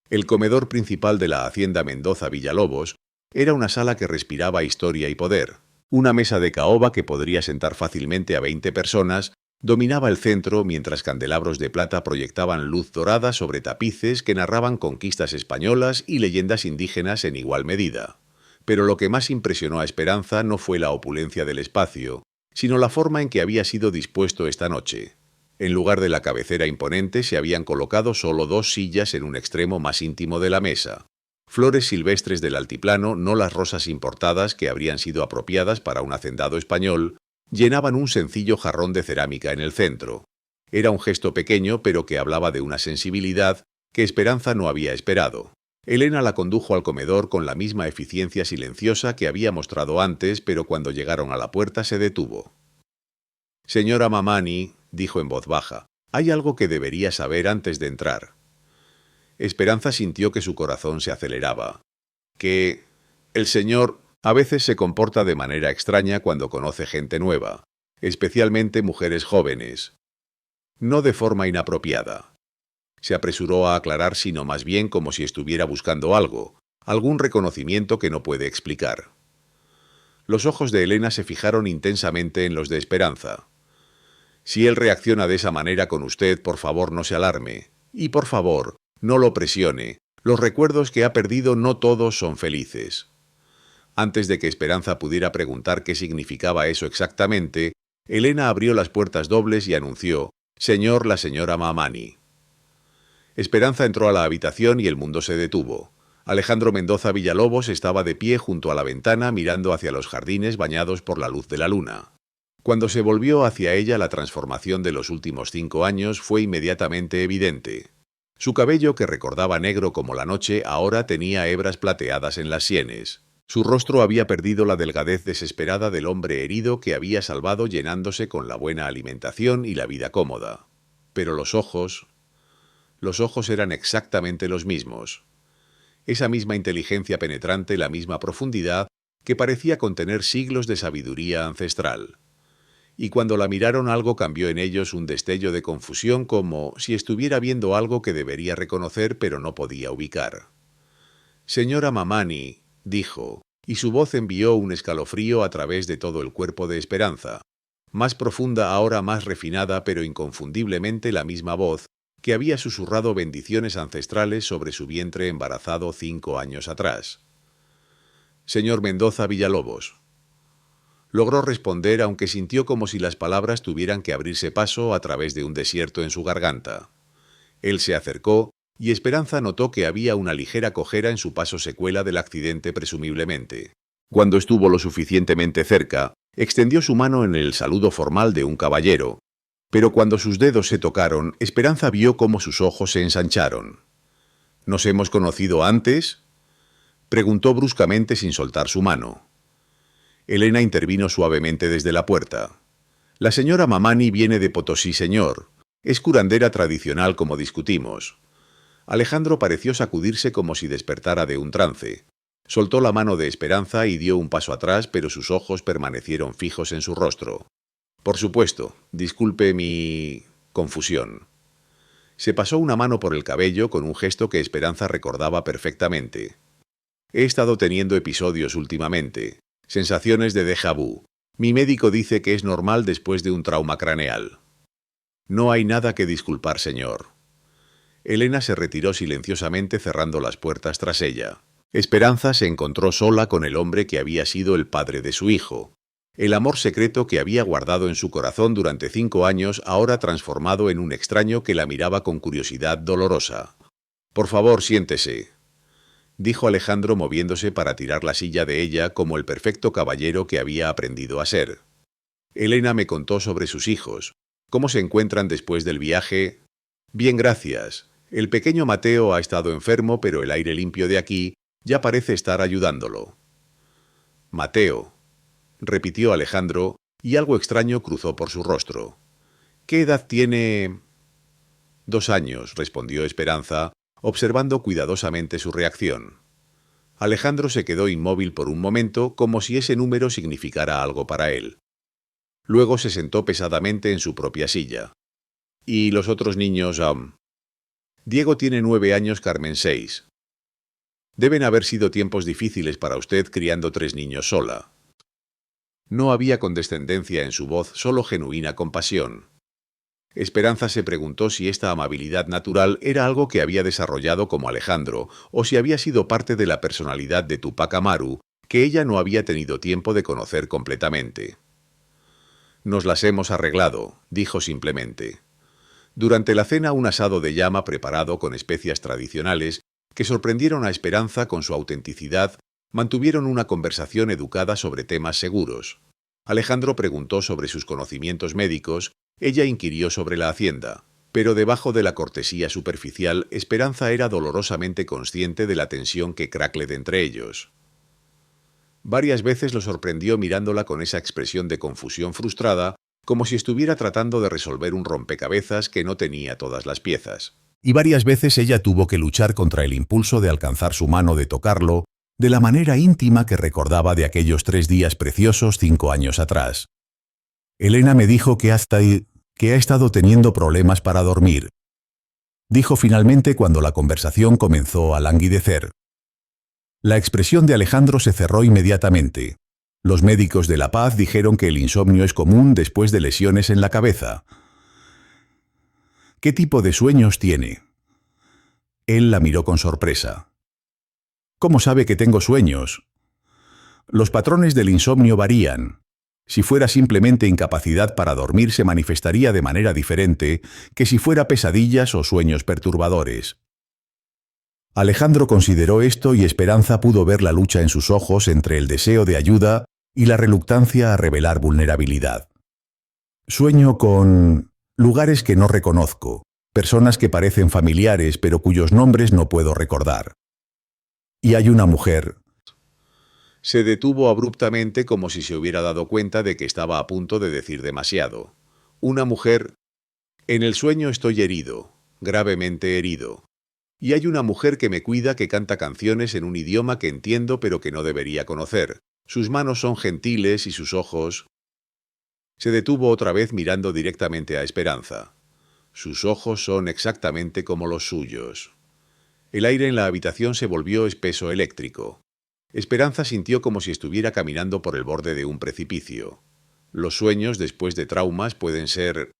[SPEAKER 1] El comedor principal de la hacienda Mendoza Villalobos era una sala que respiraba historia y poder. Una mesa de caoba que podría sentar fácilmente a 20 personas dominaba el centro, mientras candelabros de plata proyectaban luz dorada sobre tapices que narraban conquistas españolas y leyendas indígenas en igual medida. Pero lo que más impresionó a Esperanza no fue la opulencia del espacio, sino la forma en que había sido dispuesto esta noche. En lugar de la cabecera imponente se habían colocado solo 2 sillas en un extremo más íntimo de la mesa. Flores silvestres del altiplano, no las rosas importadas que habrían sido apropiadas para un hacendado español, llenaban un sencillo jarrón de cerámica en el centro. Era un gesto pequeño, pero que hablaba de una sensibilidad que Esperanza no había esperado. Elena la condujo al comedor con la misma eficiencia silenciosa que había mostrado antes, pero cuando llegaron a la puerta se detuvo. «Señora Mamani», dijo en voz baja, «hay algo que debería saber antes de entrar». Esperanza sintió que su corazón se aceleraba. Que el señor a veces se comporta de manera extraña cuando conoce gente nueva, especialmente mujeres jóvenes. No de forma inapropiada. Se apresuró a aclarar, sino más bien como si estuviera buscando algo, algún reconocimiento que no puede explicar. Los ojos de Elena se fijaron intensamente en los de Esperanza. «Si él reacciona de esa manera con usted, por favor no se alarme. Y por favor, no lo presione. Los recuerdos que ha perdido no todos son felices». Antes de que Esperanza pudiera preguntar qué significaba eso exactamente, Elena abrió las puertas dobles y anunció: «Señor, la señora Mamani». Esperanza entró a la habitación y el mundo se detuvo. Alejandro Mendoza Villalobos estaba de pie junto a la ventana mirando hacia los jardines bañados por la luz de la luna. Cuando se volvió hacia ella, la transformación de los últimos 5 años fue inmediatamente evidente. Su cabello, que recordaba negro como la noche, ahora tenía hebras plateadas en las sienes. Su rostro había perdido la delgadez desesperada del hombre herido que había salvado llenándose con la buena alimentación y la vida cómoda. Pero los ojos eran exactamente los mismos. Esa misma inteligencia penetrante, la misma profundidad, que parecía contener siglos de sabiduría ancestral. Y cuando la miraron, algo cambió en ellos, un destello de confusión, como si estuviera viendo algo que debería reconocer pero no podía ubicar. «Señora Mamani», dijo, y su voz envió un escalofrío a través de todo el cuerpo de Esperanza, más profunda ahora, más refinada, pero inconfundiblemente la misma voz que había susurrado bendiciones ancestrales sobre su vientre embarazado 5 años atrás. «Señor Mendoza Villalobos». Logró responder, aunque sintió como si las palabras tuvieran que abrirse paso a través de un desierto en su garganta. Él se acercó, y Esperanza notó que había una ligera cojera en su paso, secuela del accidente presumiblemente. Cuando estuvo lo suficientemente cerca, extendió su mano en el saludo formal de un caballero, pero cuando sus dedos se tocaron, Esperanza vio cómo sus ojos se ensancharon. «¿Nos hemos conocido antes?», preguntó bruscamente sin soltar su mano. Elena intervino suavemente desde la puerta. «La señora Mamani viene de Potosí, señor. Es curandera tradicional, como discutimos». Alejandro pareció sacudirse como si despertara de un trance. Soltó la mano de Esperanza y dio un paso atrás, pero sus ojos permanecieron fijos en su rostro. «Por supuesto, disculpe mi confusión». Se pasó una mano por el cabello con un gesto que Esperanza recordaba perfectamente. «He estado teniendo episodios últimamente. Sensaciones de déjà vu. Mi médico dice que es normal después de un trauma craneal». «No hay nada que disculpar, señor». Elena se retiró silenciosamente, cerrando las puertas tras ella. Esperanza se encontró sola con el hombre que había sido el padre de su hijo. El amor secreto que había guardado en su corazón durante 5 años, ahora transformado en un extraño que la miraba con curiosidad dolorosa. «Por favor, siéntese», dijo Alejandro, moviéndose para tirar la silla de ella como el perfecto caballero que había aprendido a ser. «Elena me contó sobre sus hijos. ¿Cómo se encuentran después del viaje?» «Bien, gracias. El pequeño Mateo ha estado enfermo, pero el aire limpio de aquí ya parece estar ayudándolo». «Mateo», repitió Alejandro, y algo extraño cruzó por su rostro. «¿Qué edad tiene?» «2 años», respondió Esperanza, observando cuidadosamente su reacción. Alejandro se quedó inmóvil por un momento, como si ese número significara algo para él. Luego se sentó pesadamente en su propia silla. «¿Y los otros niños?» «Diego tiene 9 años, Carmen 6. Deben haber sido tiempos difíciles para usted criando 3 niños sola». No había condescendencia en su voz, solo genuina compasión. Esperanza se preguntó si esta amabilidad natural era algo que había desarrollado como Alejandro, o si había sido parte de la personalidad de Tupac Amaru, que ella no había tenido tiempo de conocer completamente. «Nos las hemos arreglado», dijo simplemente. Durante la cena, un asado de llama preparado con especias tradicionales, que sorprendieron a Esperanza con su autenticidad, mantuvieron una conversación educada sobre temas seguros. Alejandro preguntó sobre sus conocimientos médicos, ella inquirió sobre la hacienda, pero debajo de la cortesía superficial, Esperanza era dolorosamente consciente de la tensión que cracled entre ellos. Varias veces lo sorprendió mirándola con esa expresión de confusión frustrada, como si estuviera tratando de resolver un rompecabezas que no tenía todas las piezas. Y varias veces ella tuvo que luchar contra el impulso de alcanzar su mano, de tocarlo, de la manera íntima que recordaba de aquellos 3 días preciosos 5 años atrás. «Elena me dijo que ha estado teniendo problemas para dormir», dijo finalmente cuando la conversación comenzó a languidecer. La expresión de Alejandro se cerró inmediatamente. Los médicos de La Paz dijeron que el insomnio es común después de lesiones en la cabeza. «¿Qué tipo de sueños tiene?» Él la miró con sorpresa. «¿Cómo sabe que tengo sueños?» «Los patrones del insomnio varían. Si fuera simplemente incapacidad para dormir, se manifestaría de manera diferente que si fuera pesadillas o sueños perturbadores».
[SPEAKER 2] Alejandro consideró esto y Esperanza pudo ver la lucha en sus ojos entre el deseo de ayuda y la reluctancia a revelar vulnerabilidad. Sueño con lugares que no reconozco, personas que parecen familiares pero cuyos nombres no puedo recordar. Y hay una mujer.
[SPEAKER 1] Se detuvo abruptamente como si se hubiera dado cuenta de que estaba a punto de decir demasiado. Una mujer. En el sueño estoy herido, gravemente herido. Y hay una mujer que me cuida que canta canciones en un idioma que entiendo pero que no debería conocer. Sus manos son gentiles y sus ojos... Se detuvo otra vez mirando directamente a Esperanza. Sus ojos son exactamente como los suyos. El aire en la habitación se volvió espeso eléctrico. Esperanza sintió como si estuviera caminando por el borde de un precipicio. Los sueños después de traumas pueden ser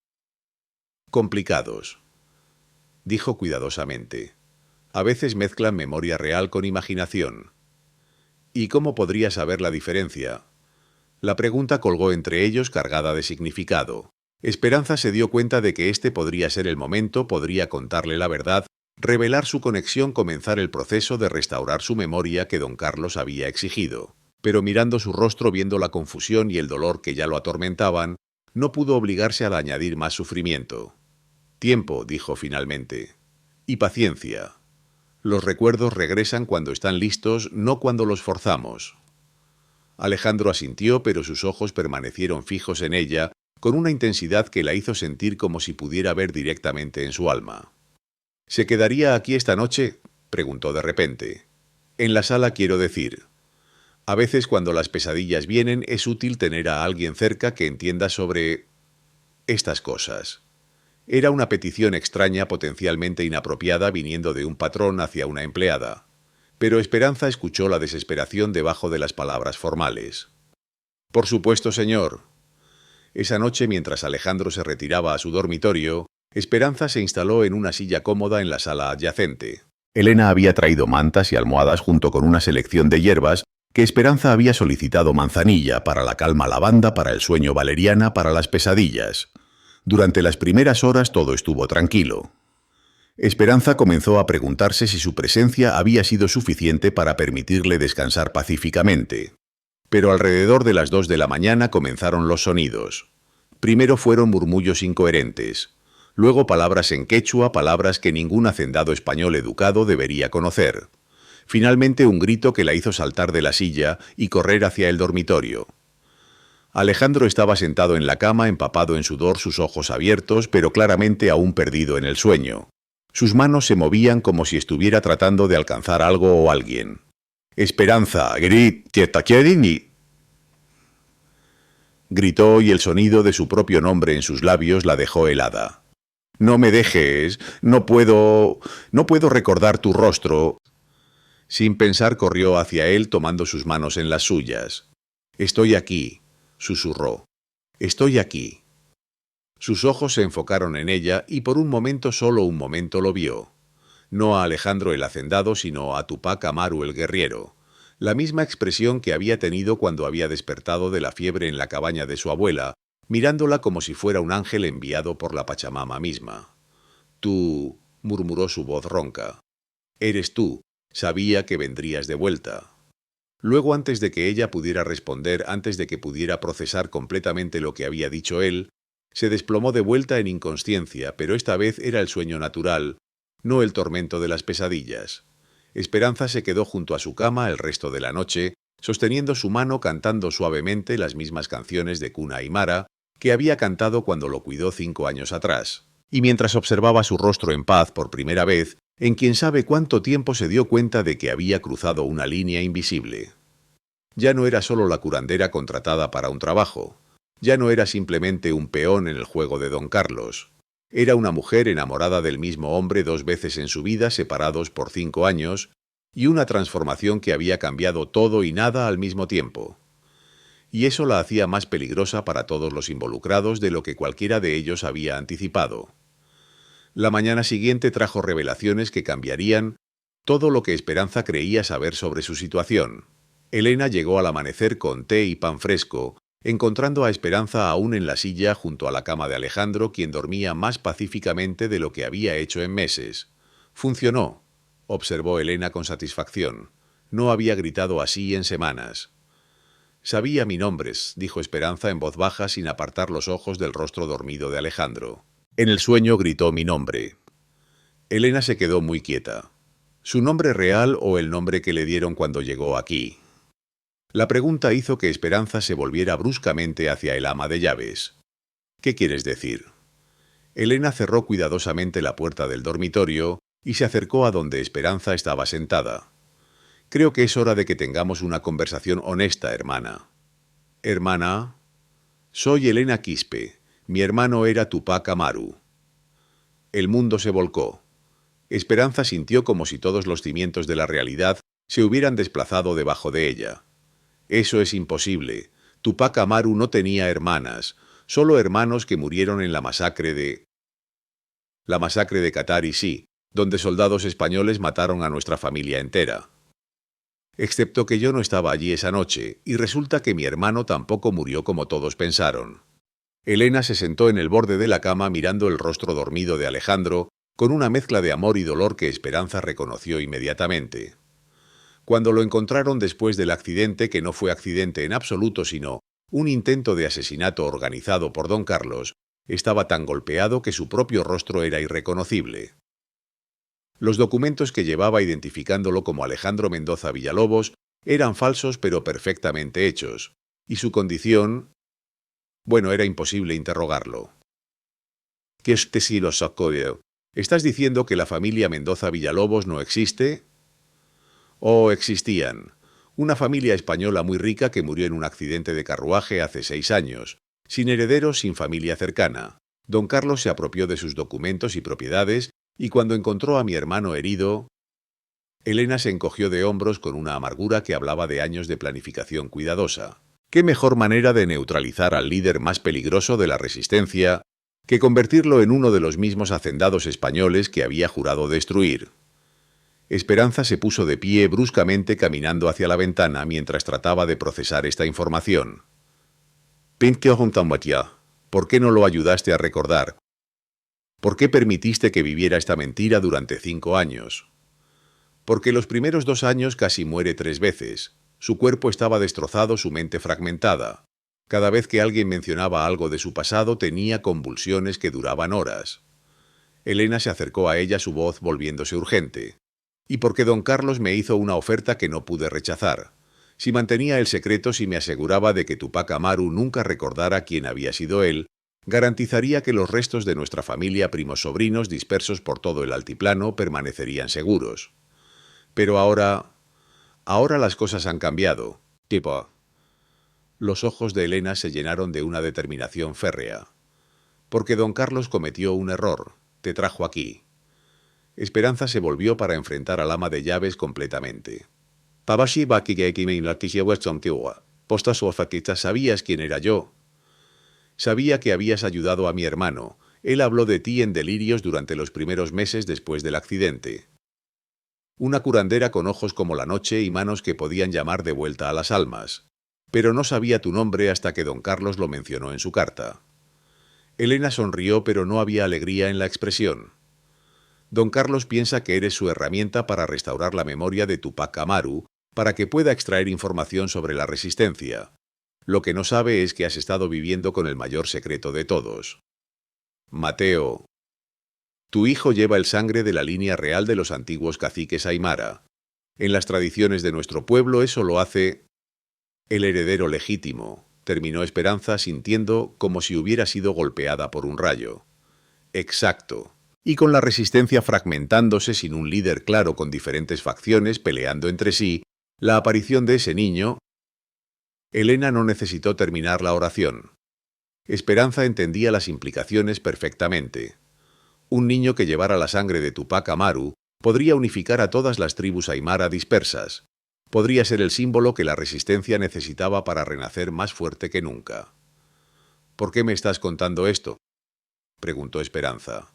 [SPEAKER 1] complicados, dijo cuidadosamente. A veces mezclan memoria real con imaginación. ¿Y cómo podría saber la diferencia? La pregunta colgó entre ellos cargada de significado. Esperanza se dio cuenta de que este podría ser el momento, podría contarle la verdad, revelar su conexión, comenzar el proceso de restaurar su memoria que don Carlos había exigido. Pero mirando su rostro, viendo la confusión y el dolor que ya lo atormentaban, no pudo obligarse a añadir más sufrimiento. Tiempo, dijo finalmente. Y paciencia. Los recuerdos regresan cuando están listos, no cuando los forzamos. Alejandro asintió, pero sus ojos permanecieron fijos en ella, con una intensidad que la hizo sentir como si pudiera ver directamente en su alma. ¿Se quedaría aquí esta noche?, preguntó de repente. En la sala, quiero decir. A veces cuando las pesadillas vienen es útil tener a alguien cerca que entienda sobre estas cosas. Era una petición extraña, potencialmente inapropiada, viniendo de un patrón hacia una empleada. Pero Esperanza escuchó la desesperación debajo de las palabras formales. Por supuesto, señor. Esa noche, mientras Alejandro se retiraba a su dormitorio, Esperanza se instaló en una silla cómoda en la sala adyacente. Elena había traído mantas y almohadas junto con una selección de hierbas que Esperanza había solicitado: manzanilla para la calma, lavanda para el sueño, valeriana para las pesadillas. Durante las primeras horas todo estuvo tranquilo. Esperanza comenzó a preguntarse si su presencia había sido suficiente para permitirle descansar pacíficamente. Pero alrededor de las 2 de la mañana comenzaron los sonidos. Primero fueron murmullos incoherentes, luego palabras en quechua, palabras que ningún hacendado español educado debería conocer. Finalmente un grito que la hizo saltar de la silla y correr hacia el dormitorio. Alejandro estaba sentado en la cama, empapado en sudor, sus ojos abiertos, pero claramente aún perdido en el sueño. Sus manos se movían como si estuviera tratando de alcanzar algo o alguien. «Esperanza, gritó, y el sonido de su propio nombre en sus labios la dejó helada. «No me dejes, no puedo recordar tu rostro». Sin pensar corrió hacia él tomando sus manos en las suyas. «Estoy aquí», susurró. «Estoy aquí». Sus ojos se enfocaron en ella y por un momento, solo un momento, lo vio. No a Alejandro el hacendado, sino a Tupac Amaru el guerrero. La misma expresión que había tenido cuando había despertado de la fiebre en la cabaña de su abuela, mirándola como si fuera un ángel enviado por la Pachamama misma. «Tú», murmuró su voz ronca. «Eres tú. Sabía que vendrías de vuelta». Luego, antes de que ella pudiera responder, antes de que pudiera procesar completamente lo que había dicho él, se desplomó de vuelta en inconsciencia, pero esta vez era el sueño natural, no el tormento de las pesadillas. Esperanza se quedó junto a su cama el resto de la noche, sosteniendo su mano, cantando suavemente las mismas canciones de cuna aymara que había cantado cuando lo cuidó 5 años atrás. Y mientras observaba su rostro en paz por primera vez, en quién sabe cuánto tiempo, se dio cuenta de que había cruzado una línea invisible. Ya no era solo la curandera contratada para un trabajo. Ya no era simplemente un peón en el juego de don Carlos. Era una mujer enamorada del mismo hombre 2 veces en su vida, separados por 5 años, y una transformación que había cambiado todo y nada al mismo tiempo. Y eso la hacía más peligrosa para todos los involucrados de lo que cualquiera de ellos había anticipado. La mañana siguiente trajo revelaciones que cambiarían todo lo que Esperanza creía saber sobre su situación. Elena llegó al amanecer con té y pan fresco, encontrando a Esperanza aún en la silla junto a la cama de Alejandro, quien dormía más pacíficamente de lo que había hecho en meses. Funcionó. observó Elena con satisfacción. No había gritado así en semanas. Sabía mi nombre, dijo Esperanza en voz baja sin apartar los ojos del rostro dormido de Alejandro. En el sueño gritó mi nombre. Elena se quedó muy quieta. ¿Su nombre real o el nombre que le dieron cuando llegó aquí? La pregunta hizo que Esperanza se volviera bruscamente hacia el ama de llaves. ¿Qué quieres decir? Elena cerró cuidadosamente la puerta del dormitorio y se acercó a donde Esperanza estaba sentada. Creo que es hora de que tengamos una conversación honesta, hermana. ¿Hermana? Soy Elena Quispe. Mi hermano era Tupac Amaru. El mundo se volcó. Esperanza sintió como si todos los cimientos de la realidad se hubieran desplazado debajo de ella. Eso es imposible. Tupac Amaru no tenía hermanas, solo hermanos que murieron en la masacre de... La masacre de Katari, sí, donde soldados españoles mataron a nuestra familia entera. Excepto que yo no estaba allí esa noche, y resulta que mi hermano tampoco murió como todos pensaron. Elena se sentó en el borde de la cama mirando el rostro dormido de Alejandro, con una mezcla de amor y dolor que Esperanza reconoció inmediatamente. Cuando lo encontraron después del accidente, que no fue accidente en absoluto sino un intento de asesinato organizado por don Carlos, estaba tan golpeado que su propio rostro era irreconocible. Los documentos que llevaba identificándolo como Alejandro Mendoza Villalobos eran falsos pero perfectamente hechos, y su condición... Bueno, era imposible interrogarlo. ¿Qué es si lo sacó? ¿Estás diciendo que la familia Mendoza Villalobos no existe? Oh, existían. Una familia española muy rica que murió en un accidente de carruaje hace 6 años, sin herederos, sin familia cercana. Don Carlos se apropió de sus documentos y propiedades, y cuando encontró a mi hermano herido... Elena se encogió de hombros con una amargura que hablaba de años de planificación cuidadosa. ¿Qué mejor manera de neutralizar al líder más peligroso de la resistencia que convertirlo en uno de los mismos hacendados españoles que había jurado destruir? Esperanza se puso de pie bruscamente caminando hacia la ventana mientras trataba de procesar esta información. ¿Por qué no lo ayudaste a recordar? ¿Por qué permitiste que viviera esta mentira durante 5 años? Porque los primeros 2 años casi muere 3 veces. Su cuerpo estaba destrozado, su mente fragmentada. Cada vez que alguien mencionaba algo de su pasado tenía convulsiones que duraban horas. Elena se acercó a ella, su voz volviéndose urgente. Y porque don Carlos me hizo una oferta que no pude rechazar. Si mantenía el secreto, si me aseguraba de que Tupac Amaru nunca recordara quién había sido él, garantizaría que los restos de nuestra familia primos sobrinos dispersos por todo el altiplano permanecerían seguros. Pero ahora las cosas han cambiado. Tipo. Los ojos de Elena se llenaron de una determinación férrea. Porque don Carlos cometió un error. Te trajo aquí. Esperanza se volvió para enfrentar al ama de llaves completamente. ¿Sabías quién era yo? Sabía que habías ayudado a mi hermano. Él habló de ti en delirios durante los primeros meses después del accidente. Una curandera con ojos como la noche y manos que podían llamar de vuelta a las almas. Pero no sabía tu nombre hasta que don Carlos lo mencionó en su carta. Elena sonrió, pero no había alegría en la expresión. Don Carlos piensa que eres su herramienta para restaurar la memoria de Tupac Amaru, para que pueda extraer información sobre la resistencia. Lo que no sabe es que has estado viviendo con el mayor secreto de todos. Mateo. Tu hijo lleva el sangre de la línea real de los antiguos caciques Aymara. En las tradiciones de nuestro pueblo eso lo hace el heredero legítimo, terminó Esperanza sintiendo como si hubiera sido golpeada por un rayo. Exacto. Y con la resistencia fragmentándose sin un líder claro con diferentes facciones peleando entre sí, la aparición de ese niño... Elena no necesitó terminar la oración. Esperanza entendía las implicaciones perfectamente. Un niño que llevara la sangre de Tupac Amaru podría unificar a todas las tribus aymara dispersas. Podría ser el símbolo que la resistencia necesitaba para renacer más fuerte que nunca. ¿Por qué me estás contando esto?, preguntó Esperanza.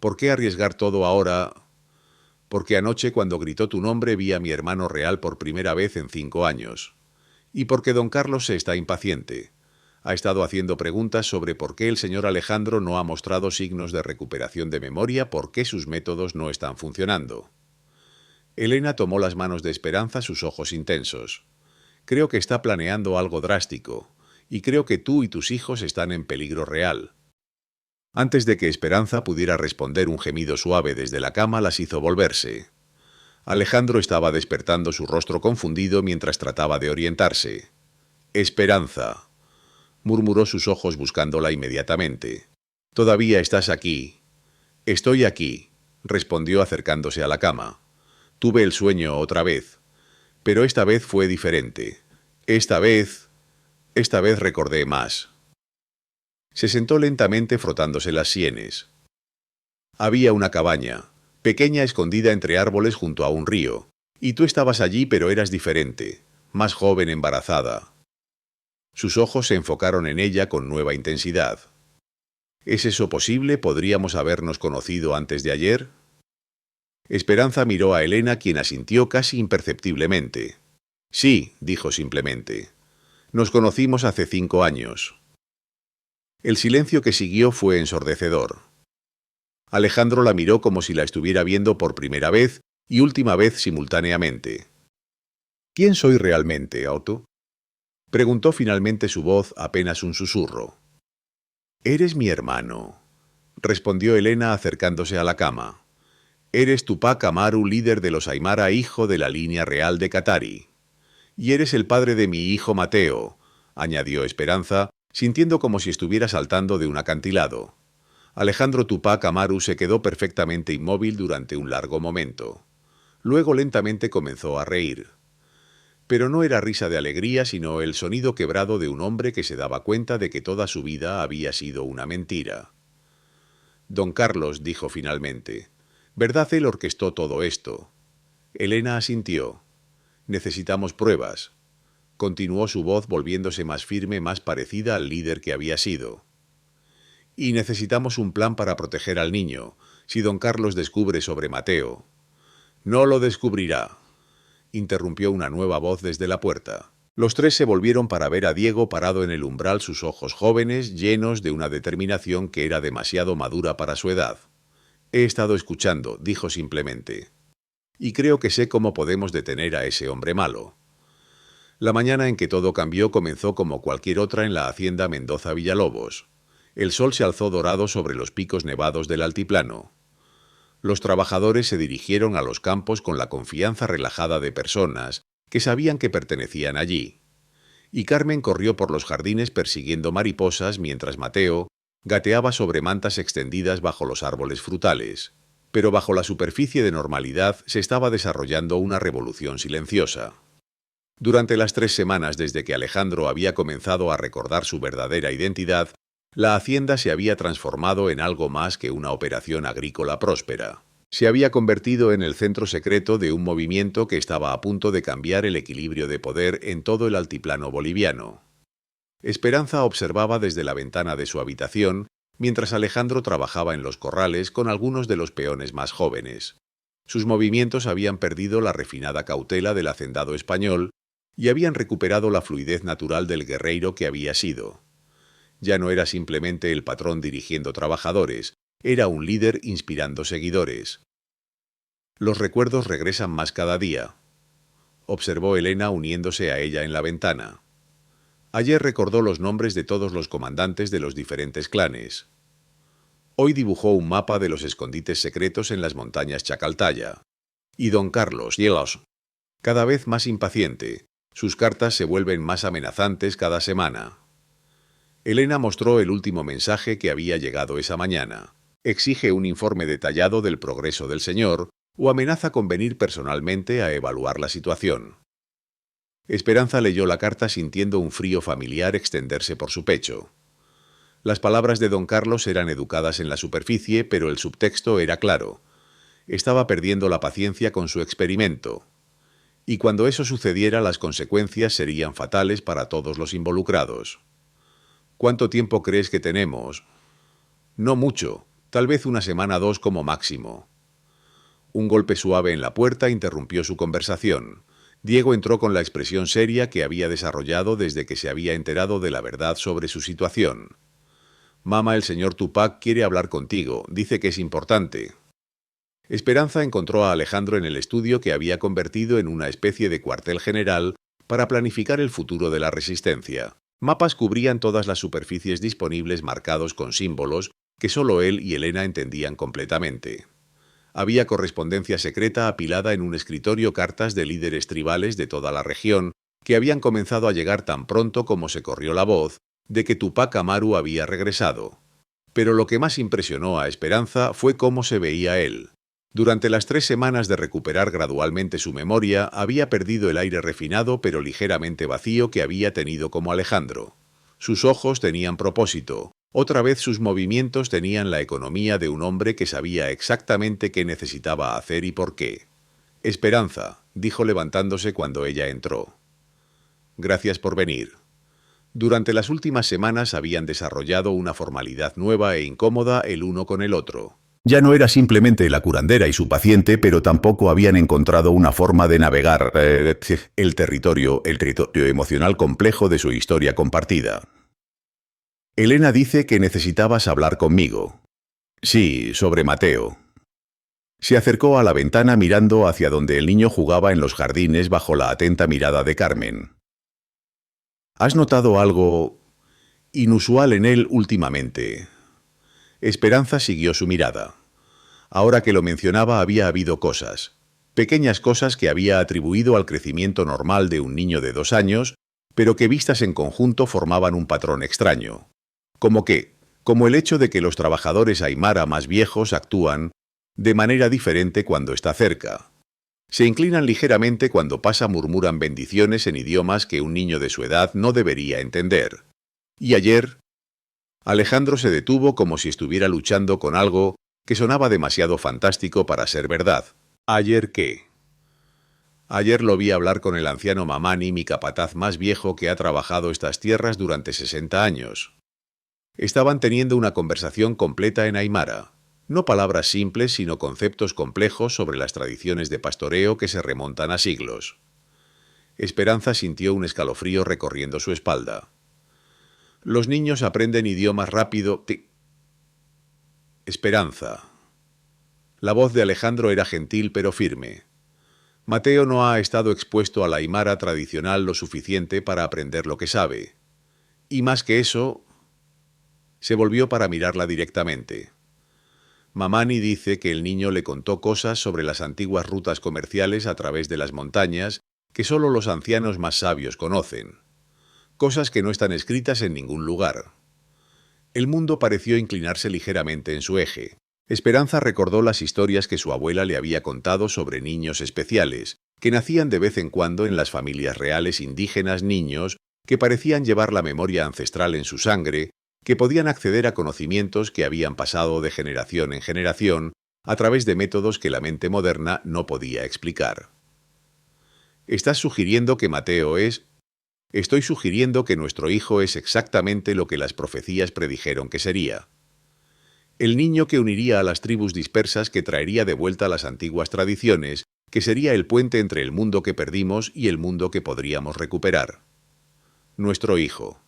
[SPEAKER 1] ¿Por qué arriesgar todo ahora? Porque anoche, cuando gritó tu nombre, vi a mi hermano real por primera vez en 5 años. Y porque don Carlos se está impaciente. Ha estado haciendo preguntas sobre por qué el señor Alejandro no ha mostrado signos de recuperación de memoria, por qué sus métodos no están funcionando. Elena tomó las manos de Esperanza, sus ojos intensos. Creo que está planeando algo drástico, y creo que tú y tus hijos están en peligro real. Antes de que Esperanza pudiera responder, un gemido suave desde la cama las hizo volverse. Alejandro estaba despertando su rostro confundido mientras trataba de orientarse. «Esperanza», murmuró, sus ojos buscándola inmediatamente. «Todavía estás aquí». «Estoy aquí», respondió acercándose a la cama. «Tuve el sueño otra vez. Pero esta vez fue diferente. Esta vez recordé más». Se sentó lentamente frotándose las sienes. Había una cabaña, pequeña, escondida entre árboles junto a un río, y tú estabas allí, pero eras diferente, más joven, embarazada. Sus ojos se enfocaron en ella con nueva intensidad. ¿Es eso posible? ¿Podríamos habernos conocido antes de ayer? Esperanza miró a Elena, quien asintió casi imperceptiblemente. Sí, dijo simplemente. Nos conocimos hace 5 años. El silencio que siguió fue ensordecedor. Alejandro la miró como si la estuviera viendo por primera vez y última vez simultáneamente. ¿Quién soy realmente, Otto?, preguntó finalmente, su voz apenas un susurro. «Eres mi hermano», respondió Elena acercándose a la cama. «Eres Tupac Amaru, líder de los Aymara, hijo de la línea real de Katari. Y eres el padre de mi hijo Mateo», añadió Esperanza, sintiendo como si estuviera saltando de un acantilado. Alejandro Tupac Amaru se quedó perfectamente inmóvil durante un largo momento. Luego lentamente comenzó a reír. Pero no era risa de alegría, sino el sonido quebrado de un hombre que se daba cuenta de que toda su vida había sido una mentira. «Don Carlos», dijo finalmente, «¿verdad él orquestó todo esto?» Elena asintió. «Necesitamos pruebas», continuó su voz, volviéndose más firme, más parecida al líder que había sido. «Y necesitamos un plan para proteger al niño, si don Carlos descubre sobre Mateo». «No lo descubrirá», interrumpió una nueva voz desde la puerta. Los tres se volvieron para ver a Diego parado en el umbral, sus ojos jóvenes, llenos de una determinación que era demasiado madura para su edad. «He estado escuchando», dijo simplemente. «Y creo que sé cómo podemos detener a ese hombre malo». La mañana en que todo cambió comenzó como cualquier otra en la hacienda Mendoza Villalobos. El sol se alzó dorado sobre los picos nevados del altiplano. Los trabajadores se dirigieron a los campos con la confianza relajada de personas que sabían que pertenecían allí. Y Carmen corrió por los jardines persiguiendo mariposas mientras Mateo gateaba sobre mantas extendidas bajo los árboles frutales. Pero bajo la superficie de normalidad se estaba desarrollando una revolución silenciosa. Durante las 3 semanas desde que Alejandro había comenzado a recordar su verdadera identidad, la hacienda se había transformado en algo más que una operación agrícola próspera. Se había convertido en el centro secreto de un movimiento que estaba a punto de cambiar el equilibrio de poder en todo el altiplano boliviano. Esperanza observaba desde la ventana de su habitación, mientras Alejandro trabajaba en los corrales con algunos de los peones más jóvenes. Sus movimientos habían perdido la refinada cautela del hacendado español y habían recuperado la fluidez natural del guerreiro que había sido. Ya no era simplemente el patrón dirigiendo trabajadores, era un líder inspirando seguidores. «Los recuerdos regresan más cada día», observó Elena uniéndose a ella en la ventana. Ayer recordó los nombres de todos los comandantes de los diferentes clanes. Hoy dibujó un mapa de los escondites secretos en las montañas Chacaltaya. Y don Carlos, hielos, cada vez más impaciente. Sus cartas se vuelven más amenazantes cada semana. Elena mostró el último mensaje que había llegado esa mañana. Exige un informe detallado del progreso del señor o amenaza con venir personalmente a evaluar la situación. Esperanza leyó la carta sintiendo un frío familiar extenderse por su pecho. Las palabras de don Carlos eran educadas en la superficie, pero el subtexto era claro. Estaba perdiendo la paciencia con su experimento. Y cuando eso sucediera, las consecuencias serían fatales para todos los involucrados. «¿Cuánto tiempo crees que tenemos?» «No mucho, tal vez 1 semana, 2 como máximo». Un golpe suave en la puerta interrumpió su conversación. Diego entró con la expresión seria que había desarrollado desde que se había enterado de la verdad sobre su situación. «Mamá, el señor Tupac quiere hablar contigo, dice que es importante». Esperanza encontró a Alejandro en el estudio que había convertido en una especie de cuartel general para planificar el futuro de la resistencia. Mapas cubrían todas las superficies disponibles marcados con símbolos que solo él y Elena entendían completamente. Había correspondencia secreta apilada en un escritorio, cartas de líderes tribales de toda la región que habían comenzado a llegar tan pronto como se corrió la voz de que Tupac Amaru había regresado. Pero lo que más impresionó a Esperanza fue cómo se veía él. Durante las 3 semanas de recuperar gradualmente su memoria, había perdido el aire refinado pero ligeramente vacío que había tenido como Alejandro. Sus ojos tenían propósito. Otra vez sus movimientos tenían la economía de un hombre que sabía exactamente qué necesitaba hacer y por qué. «Esperanza», dijo levantándose cuando ella entró. «Gracias por venir». Durante las últimas semanas habían desarrollado una formalidad nueva e incómoda el uno con el otro.
[SPEAKER 2] Ya no era simplemente la curandera y su paciente, pero tampoco habían encontrado una forma de navegar el territorio emocional complejo de su historia compartida. Elena dice que necesitabas hablar conmigo. Sí, sobre Mateo. Se acercó a la ventana mirando hacia donde el niño jugaba en los jardines bajo la atenta mirada de Carmen. ¿Has notado algo inusual en él últimamente? Esperanza siguió su mirada. Ahora que lo mencionaba había habido cosas, pequeñas cosas que había atribuido al crecimiento normal de un niño de 2 años, pero que vistas en conjunto formaban un patrón extraño. Como el hecho de que los trabajadores aymara más viejos actúan de manera diferente cuando está cerca. Se inclinan ligeramente cuando pasa, murmuran bendiciones en idiomas que un niño de su edad no debería entender. Y ayer, Alejandro se detuvo como si estuviera luchando con algo que sonaba demasiado fantástico para ser verdad. ¿Ayer qué? Ayer lo vi hablar con el anciano Mamani, mi capataz más viejo que ha trabajado estas tierras durante 60 años. Estaban teniendo una conversación completa en aymara. No palabras simples, sino conceptos complejos sobre las tradiciones de pastoreo que se remontan a siglos. Esperanza sintió un escalofrío recorriendo su espalda. Los niños aprenden idiomas rápido. Esperanza. La voz de Alejandro era gentil pero firme. Mateo no ha estado expuesto a la aymara tradicional lo suficiente para aprender lo que sabe. Y más que eso, se volvió para mirarla directamente. Mamani dice que el niño le contó cosas sobre las antiguas rutas comerciales a través de las montañas que solo los ancianos más sabios conocen. Cosas que no están escritas en ningún lugar. El mundo pareció inclinarse ligeramente en su eje. Esperanza recordó las historias que su abuela le había contado sobre niños especiales, que nacían de vez en cuando en las familias reales indígenas, niños que parecían llevar la memoria ancestral en su sangre, que podían acceder a conocimientos que habían pasado de generación en generación a través de métodos que la mente moderna no podía explicar. ¿Estás sugiriendo que Mateo es...? Estoy sugiriendo que nuestro hijo es exactamente lo que las profecías predijeron que sería. El niño que uniría a las tribus dispersas, que traería de vuelta las antiguas tradiciones, que sería el puente entre el mundo que perdimos y el mundo que podríamos recuperar. Nuestro hijo.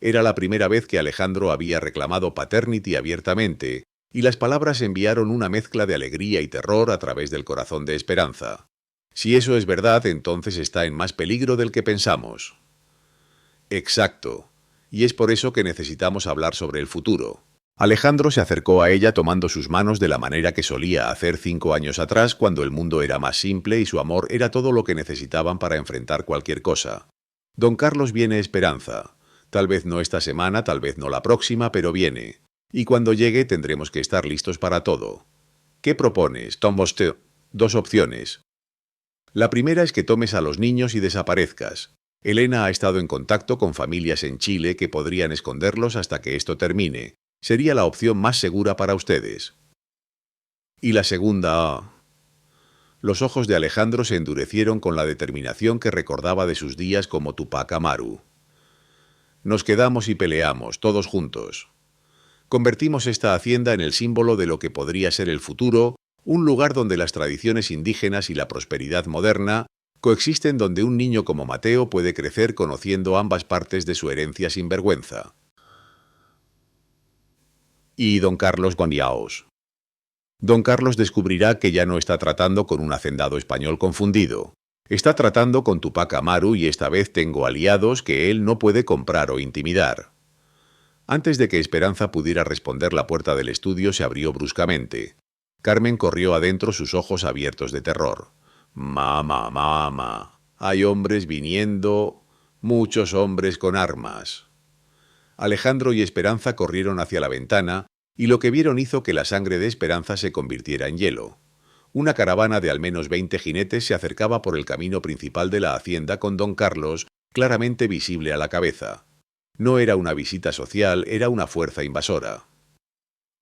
[SPEAKER 2] Era la primera vez que Alejandro había reclamado paternity abiertamente, y las palabras enviaron una mezcla de alegría y terror a través del corazón de Esperanza. Si eso es verdad, entonces está en más peligro del que pensamos. Exacto. Y es por eso que necesitamos hablar sobre el futuro. Alejandro se acercó a ella tomando sus manos de la manera que solía hacer 5 años atrás, cuando el mundo era más simple y su amor era todo lo que necesitaban para enfrentar cualquier cosa. Don Carlos, viene Esperanza. Tal vez no esta semana, tal vez no la próxima, pero viene. Y cuando llegue tendremos que estar listos para todo. ¿Qué propones, Tom Boste? 2 opciones. La primera es que tomes a los niños y desaparezcas. Elena ha estado en contacto con familias en Chile que podrían esconderlos hasta que esto termine. Sería la opción más segura para ustedes. Y la segunda... Los ojos de Alejandro se endurecieron con la determinación que recordaba de sus días como Tupac Amaru. Nos quedamos y peleamos, todos juntos. Convertimos esta hacienda en el símbolo de lo que podría ser el futuro, un lugar donde las tradiciones indígenas y la prosperidad moderna coexisten, donde un niño como Mateo puede crecer conociendo ambas partes de su herencia sin vergüenza. Y don Carlos Gonyaos.
[SPEAKER 1] Don Carlos descubrirá que ya no está tratando con un hacendado español confundido. Está tratando con Tupac Amaru y esta vez tengo aliados que él no puede comprar o intimidar. Antes de que Esperanza pudiera responder, la puerta del estudio se abrió bruscamente. Carmen corrió adentro, sus ojos abiertos de terror. «Mamá, mamá, hay hombres viniendo, muchos hombres con armas». Alejandro y Esperanza corrieron hacia la ventana y lo que vieron hizo que la sangre de Esperanza se convirtiera en hielo. Una caravana de al menos 20 jinetes se acercaba por el camino principal de la hacienda con don Carlos claramente visible a la cabeza. No era una visita social, era una fuerza invasora.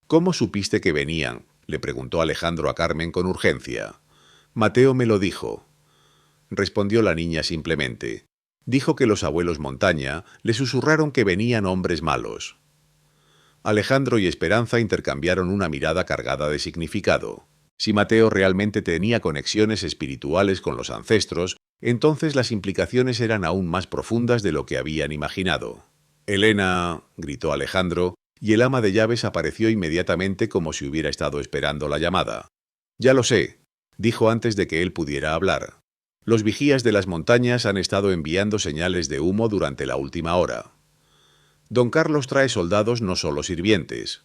[SPEAKER 1] «¿Cómo supiste que venían?», le preguntó Alejandro a Carmen con urgencia. «Mateo me lo dijo», respondió la niña simplemente. «Dijo que los abuelos Montaña le susurraron que venían hombres malos». Alejandro y Esperanza intercambiaron una mirada cargada de significado. Si Mateo realmente tenía conexiones espirituales con los ancestros, entonces las implicaciones eran aún más profundas de lo que habían imaginado. «Elena», gritó Alejandro, y el ama de llaves apareció inmediatamente como si hubiera estado esperando la llamada. «Ya lo sé», dijo antes de que él pudiera hablar. «Los vigías de las montañas han estado enviando señales de humo durante la última hora. Don Carlos trae soldados, no solo sirvientes».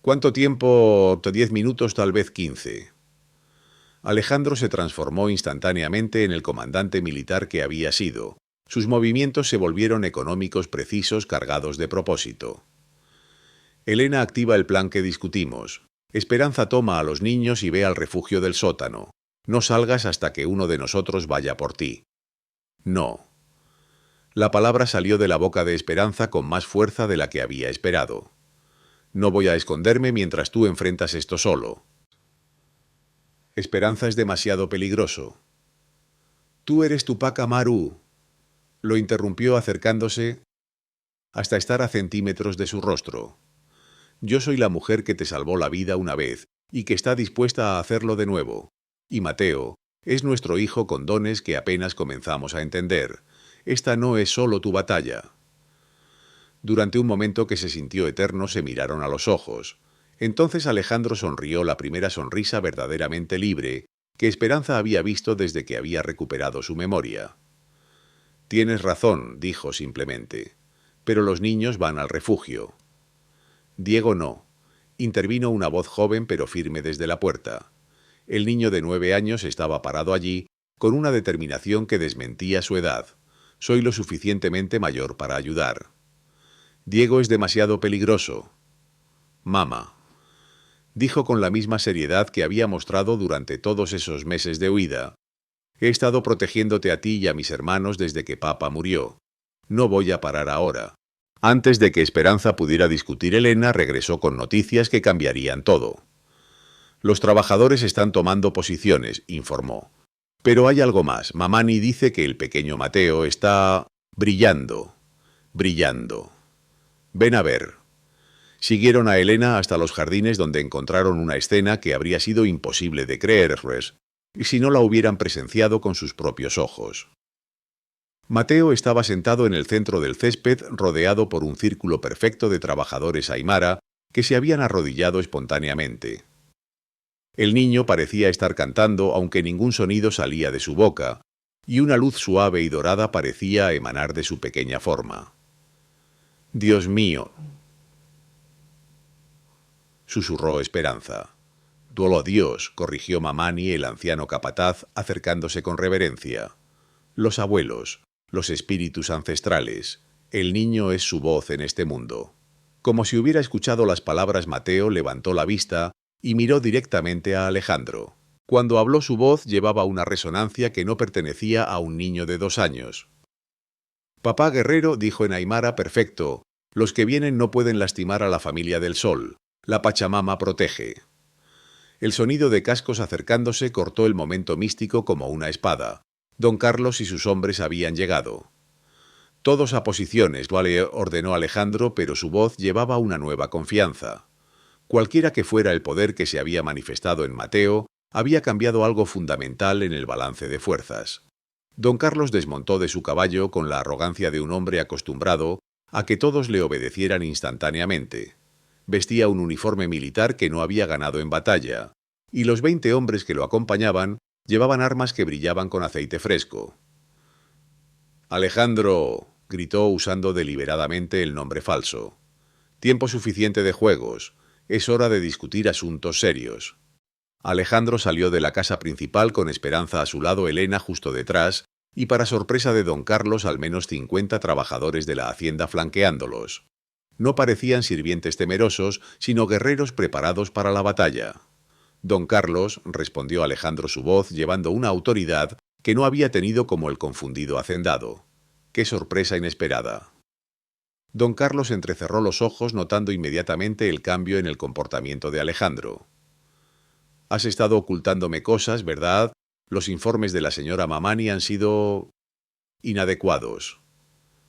[SPEAKER 1] «¿Cuánto tiempo?» «10 minutos, tal vez 15». Alejandro se transformó instantáneamente en el comandante militar que había sido. Sus movimientos se volvieron económicos, precisos, cargados de propósito. «Elena activa el plan que discutimos. Esperanza toma a los niños y ve al refugio del sótano. No salgas hasta que uno de nosotros vaya por ti». «No». La palabra salió de la boca de Esperanza con más fuerza de la que había esperado. «No voy a esconderme mientras tú enfrentas esto solo». «Esperanza es demasiado peligroso». «Tú eres Tupac Amaru», lo interrumpió acercándose hasta estar a centímetros de su rostro. «Yo soy la mujer que te salvó la vida una vez y que está dispuesta a hacerlo de nuevo. Y Mateo es nuestro hijo con dones que apenas comenzamos a entender. Esta no es solo tu batalla». Durante un momento que se sintió eterno se miraron a los ojos. Entonces Alejandro sonrió, la primera sonrisa verdaderamente libre que Esperanza había visto desde que había recuperado su memoria. «Tienes razón», dijo simplemente, «pero los niños van al refugio». «Diego no», intervino una voz joven pero firme desde la puerta. El niño de 9 años estaba parado allí con una determinación que desmentía su edad. «Soy lo suficientemente mayor para ayudar». «Diego es demasiado peligroso». «Mamá», dijo con la misma seriedad que había mostrado durante todos esos meses de huida, «he estado protegiéndote a ti y a mis hermanos desde que papá murió. No voy a parar ahora». Antes de que Esperanza pudiera discutir, Elena regresó con noticias que cambiarían todo. «Los trabajadores están tomando posiciones», informó. «Pero hay algo más. Mamani dice que el pequeño Mateo está brillando. Brillando. Ven a ver». Siguieron a Elena hasta los jardines, donde encontraron una escena que habría sido imposible de creerles si no la hubieran presenciado con sus propios ojos. Mateo estaba sentado en el centro del césped, rodeado por un círculo perfecto de trabajadores aymara que se habían arrodillado espontáneamente. El niño parecía estar cantando, aunque ningún sonido salía de su boca, y una luz suave y dorada parecía emanar de su pequeña forma. «Dios mío», susurró Esperanza. «Duelo a Dios», corrigió Mamani, el anciano capataz, acercándose con reverencia. «Los abuelos, los espíritus ancestrales. El niño es su voz en este mundo». Como si hubiera escuchado las palabras, Mateo levantó la vista y miró directamente a Alejandro. Cuando habló, su voz llevaba una resonancia que no pertenecía a un niño de 2 años. «Papá guerrero», dijo en aymara perfecto, «los que vienen no pueden lastimar a la familia del sol. La Pachamama protege». El sonido de cascos acercándose cortó el momento místico como una espada. Don Carlos y sus hombres habían llegado. «Todos a posiciones», ordenó Alejandro, pero su voz llevaba una nueva confianza. Cualquiera que fuera el poder que se había manifestado en Mateo, había cambiado algo fundamental en el balance de fuerzas. Don Carlos desmontó de su caballo con la arrogancia de un hombre acostumbrado a que todos le obedecieran instantáneamente. Vestía un uniforme militar que no había ganado en batalla, y los 20 hombres que lo acompañaban llevaban armas que brillaban con aceite fresco. «Alejandro», gritó usando deliberadamente el nombre falso. «Tiempo suficiente de juegos. Es hora de discutir asuntos serios». Alejandro salió de la casa principal con Esperanza a su lado, Elena justo detrás, y para sorpresa de don Carlos al menos 50 trabajadores de la hacienda flanqueándolos. No parecían sirvientes temerosos, sino guerreros preparados para la batalla. «Don Carlos», respondió Alejandro su voz, llevando una autoridad que no había tenido como el confundido hacendado. ¡Qué sorpresa inesperada! Don Carlos entrecerró los ojos, notando inmediatamente el cambio en el comportamiento de Alejandro. «Has estado ocultándome cosas, ¿verdad? Los informes de la señora Mamani han sido inadecuados».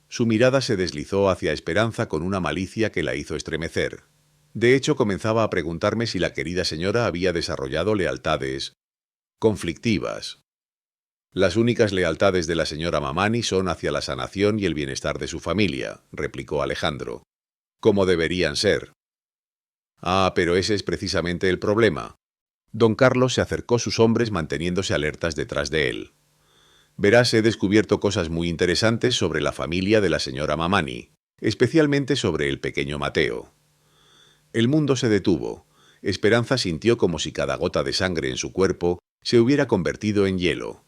[SPEAKER 1] Su mirada se deslizó hacia Esperanza con una malicia que la hizo estremecer. De hecho, comenzaba a preguntarme si la querida señora había desarrollado lealtades conflictivas. «Las únicas lealtades de la señora Mamani son hacia la sanación y el bienestar de su familia», replicó Alejandro. «Como deberían ser». «Ah, pero ese es precisamente el problema». Don Carlos se acercó sus hombres manteniéndose alertas detrás de él. «Verás, he descubierto cosas muy interesantes sobre la familia de la señora Mamani, especialmente sobre el pequeño Mateo». El mundo se detuvo. Esperanza sintió como si cada gota de sangre en su cuerpo se hubiera convertido en hielo.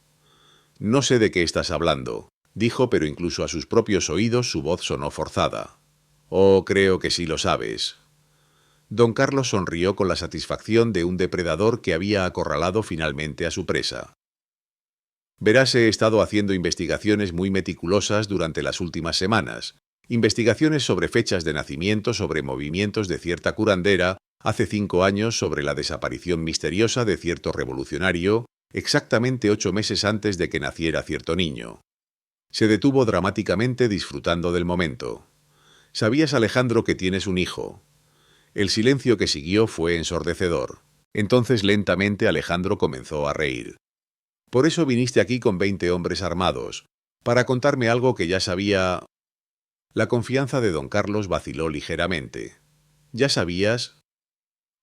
[SPEAKER 1] «No sé de qué estás hablando», dijo, pero incluso a sus propios oídos su voz sonó forzada. «Oh, creo que sí lo sabes». Don Carlos sonrió con la satisfacción de un depredador que había acorralado finalmente a su presa. «Verás, he estado haciendo investigaciones muy meticulosas durante las últimas semanas. Investigaciones sobre fechas de nacimiento, sobre movimientos de cierta curandera, hace 5 años sobre la desaparición misteriosa de cierto revolucionario, exactamente 8 meses antes de que naciera cierto niño». Se detuvo dramáticamente disfrutando del momento. «¿Sabías, Alejandro, que tienes un hijo?» El silencio que siguió fue ensordecedor. Entonces lentamente Alejandro comenzó a reír. «Por eso viniste aquí con 20 hombres armados, para contarme algo que ya sabía». La confianza de don Carlos vaciló ligeramente. «¿Ya sabías?»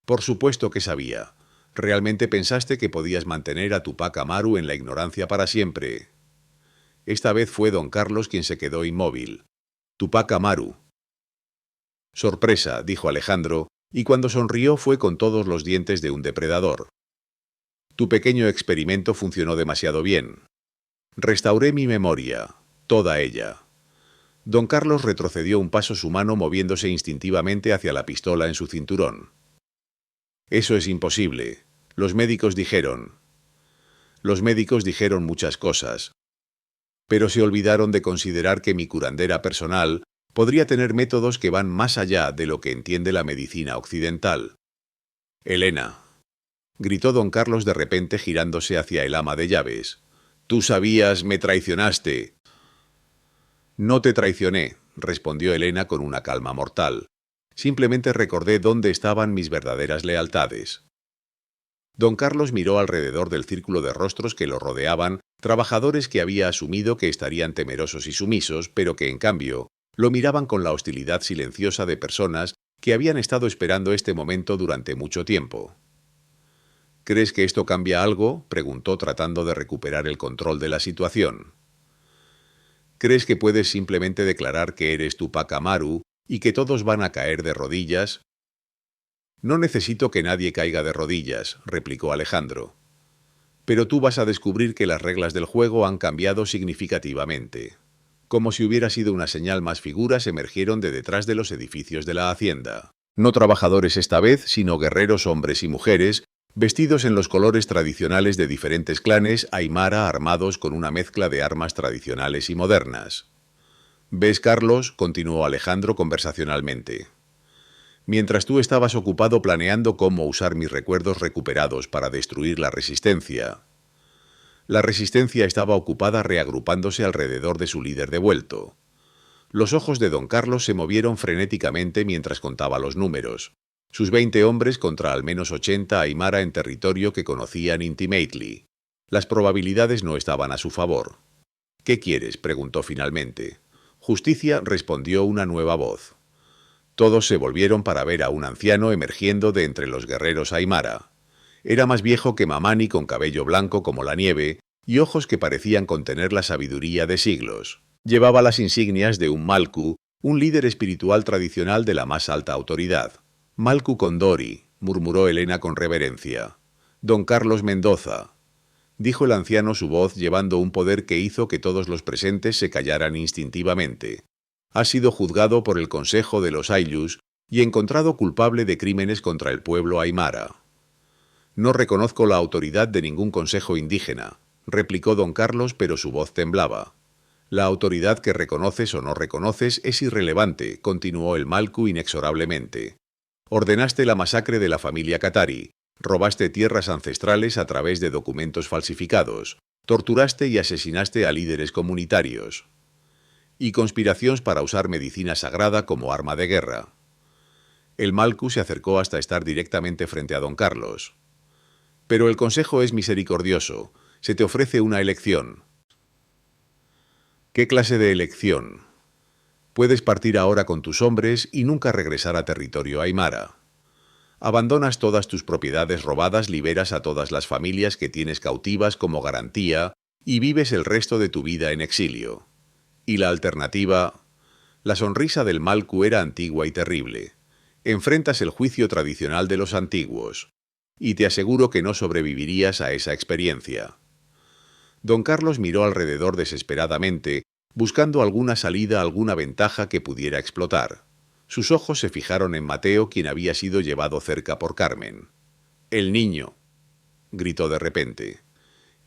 [SPEAKER 1] «Por supuesto que sabía. ¿Realmente pensaste que podías mantener a Tupac Amaru en la ignorancia para siempre?» Esta vez fue don Carlos quien se quedó inmóvil. «Tupac Amaru». «Sorpresa», dijo Alejandro, y cuando sonrió fue con todos los dientes de un depredador. «Tu pequeño experimento funcionó demasiado bien. Restauré mi memoria, toda ella». Don Carlos retrocedió un paso, su mano moviéndose instintivamente hacia la pistola en su cinturón. «Eso es imposible. Los médicos dijeron». «Los médicos dijeron muchas cosas. Pero se olvidaron de considerar que mi curandera personal podría tener métodos que van más allá de lo que entiende la medicina occidental». «Elena», gritó don Carlos de repente girándose hacia el ama de llaves. «Tú sabías, me traicionaste». «No te traicioné», respondió Elena con una calma mortal. «Simplemente recordé dónde estaban mis verdaderas lealtades». Don Carlos miró alrededor del círculo de rostros que lo rodeaban, trabajadores que había asumido que estarían temerosos y sumisos, pero que en cambio lo miraban con la hostilidad silenciosa de personas que habían estado esperando este momento durante mucho tiempo. «¿Crees que esto cambia algo?», preguntó tratando de recuperar el control de la situación. «¿Crees que puedes simplemente declarar que eres Tupac Amaru y que todos van a caer de rodillas?» «No necesito que nadie caiga de rodillas», replicó Alejandro. «Pero tú vas a descubrir que las reglas del juego han cambiado significativamente». Como si hubiera sido una señal, más figuras emergieron de detrás de los edificios de la hacienda. No trabajadores esta vez, sino guerreros hombres y mujeres, vestidos en los colores tradicionales de diferentes clanes aymara, armados con una mezcla de armas tradicionales y modernas. «¿Ves, Carlos?», continuó Alejandro conversacionalmente. «Mientras tú estabas ocupado planeando cómo usar mis recuerdos recuperados para destruir la resistencia estaba ocupada reagrupándose alrededor de su líder devuelto». Los ojos de don Carlos se movieron frenéticamente mientras contaba los números. Sus 20 hombres contra al menos 80 aymara en territorio que conocían intimately. Las probabilidades no estaban a su favor. «¿Qué quieres?», preguntó finalmente. «Justicia», respondió una nueva voz. Todos se volvieron para ver a un anciano emergiendo de entre los guerreros aymara. Era más viejo que Mamani, con cabello blanco como la nieve y ojos que parecían contener la sabiduría de siglos. Llevaba las insignias de un Malku, un líder espiritual tradicional de la más alta autoridad. Malku Condori, murmuró Elena con reverencia. Don Carlos Mendoza, dijo el anciano, su voz llevando un poder que hizo que todos los presentes se callaran instintivamente. Ha sido juzgado por el Consejo de los Ayllus y encontrado culpable de crímenes contra el pueblo aymara. No reconozco la autoridad de ningún consejo indígena, replicó don Carlos, pero su voz temblaba. La autoridad que reconoces o no reconoces es irrelevante, continuó el Malku inexorablemente. Ordenaste la masacre de la familia Katari, robaste tierras ancestrales a través de documentos falsificados, torturaste y asesinaste a líderes comunitarios. Y conspiraciones para usar medicina sagrada como arma de guerra. El Malku se acercó hasta estar directamente frente a don Carlos. Pero el consejo es misericordioso. Se te ofrece una elección. ¿Qué clase de elección? Puedes partir ahora con tus hombres y nunca regresar a territorio aymara. Abandonas todas tus propiedades robadas, liberas a todas las familias que tienes cautivas como garantía y vives el resto de tu vida en exilio. Y la alternativa... La sonrisa del Malku era antigua y terrible. Enfrentas el juicio tradicional de los antiguos. Y te aseguro que no sobrevivirías a esa experiencia. Don Carlos miró alrededor desesperadamente, buscando alguna salida, alguna ventaja que pudiera explotar. Sus ojos se fijaron en Mateo, quien había sido llevado cerca por Carmen. «El niño», gritó de repente.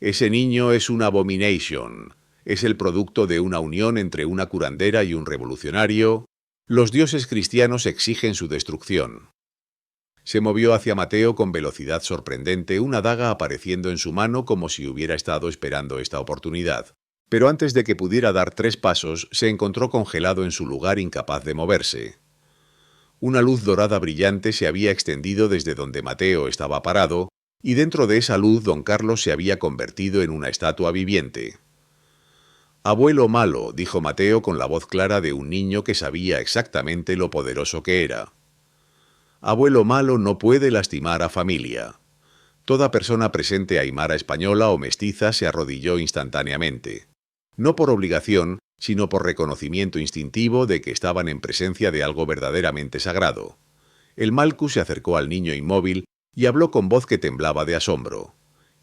[SPEAKER 1] «Ese niño es una abomination. Es el producto de una unión entre una curandera y un revolucionario. Los dioses cristianos exigen su destrucción». Se movió hacia Mateo con velocidad sorprendente, una daga apareciendo en su mano como si hubiera estado esperando esta oportunidad. Pero antes de que pudiera dar 3 pasos, se encontró congelado en su lugar, incapaz de moverse. Una luz dorada brillante se había extendido desde donde Mateo estaba parado, y dentro de esa luz don Carlos se había convertido en una estatua viviente. «Abuelo malo», dijo Mateo con la voz clara de un niño que sabía exactamente lo poderoso que era. «Abuelo malo no puede lastimar a familia». Toda persona presente aymara española o mestiza se arrodilló instantáneamente. No por obligación, sino por reconocimiento instintivo de que estaban en presencia de algo verdaderamente sagrado. El Malku se acercó al niño inmóvil y habló con voz que temblaba de asombro.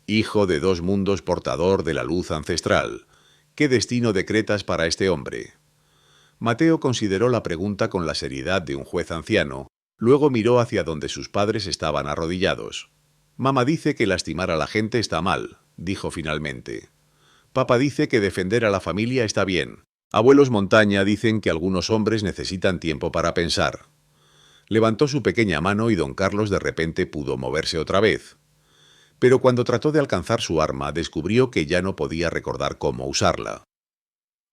[SPEAKER 1] «Hijo de 2 mundos, portador de la luz ancestral. ¿Qué destino decretas para este hombre?» Mateo consideró la pregunta con la seriedad de un juez anciano. Luego miró hacia donde sus padres estaban arrodillados. «Mamá dice que lastimar a la gente está mal», dijo finalmente. «Papá dice que defender a la familia está bien. Abuelos montaña dicen que algunos hombres necesitan tiempo para pensar». Levantó su pequeña mano y don Carlos de repente pudo moverse otra vez. Pero cuando trató de alcanzar su arma, descubrió que ya no podía recordar cómo usarla.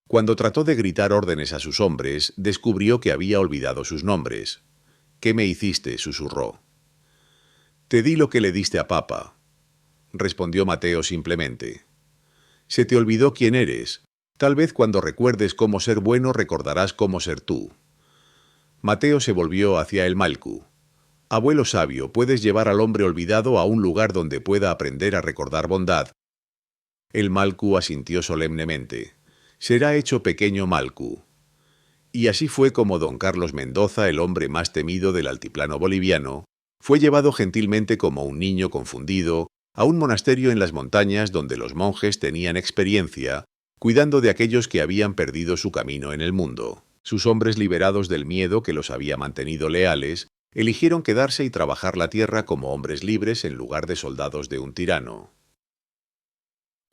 [SPEAKER 1] Cuando trató de gritar órdenes a sus hombres, descubrió que había olvidado sus nombres. «¿Qué me hiciste?», susurró. «Te di lo que le diste a papá», respondió Mateo simplemente. «Se te olvidó quién eres. Tal vez cuando recuerdes cómo ser bueno recordarás cómo ser tú». Mateo se volvió hacia el Malku. «Abuelo sabio, puedes llevar al hombre olvidado a un lugar donde pueda aprender a recordar bondad». El Malku asintió solemnemente. «Será hecho pequeño Malku». Y así fue como don Carlos Mendoza, el hombre más temido del altiplano boliviano, fue llevado gentilmente como un niño confundido a un monasterio en las montañas donde los monjes tenían experiencia, cuidando de aquellos que habían perdido su camino en el mundo. Sus hombres, liberados del miedo que los había mantenido leales, eligieron quedarse y trabajar la tierra como hombres libres en lugar de soldados de un tirano.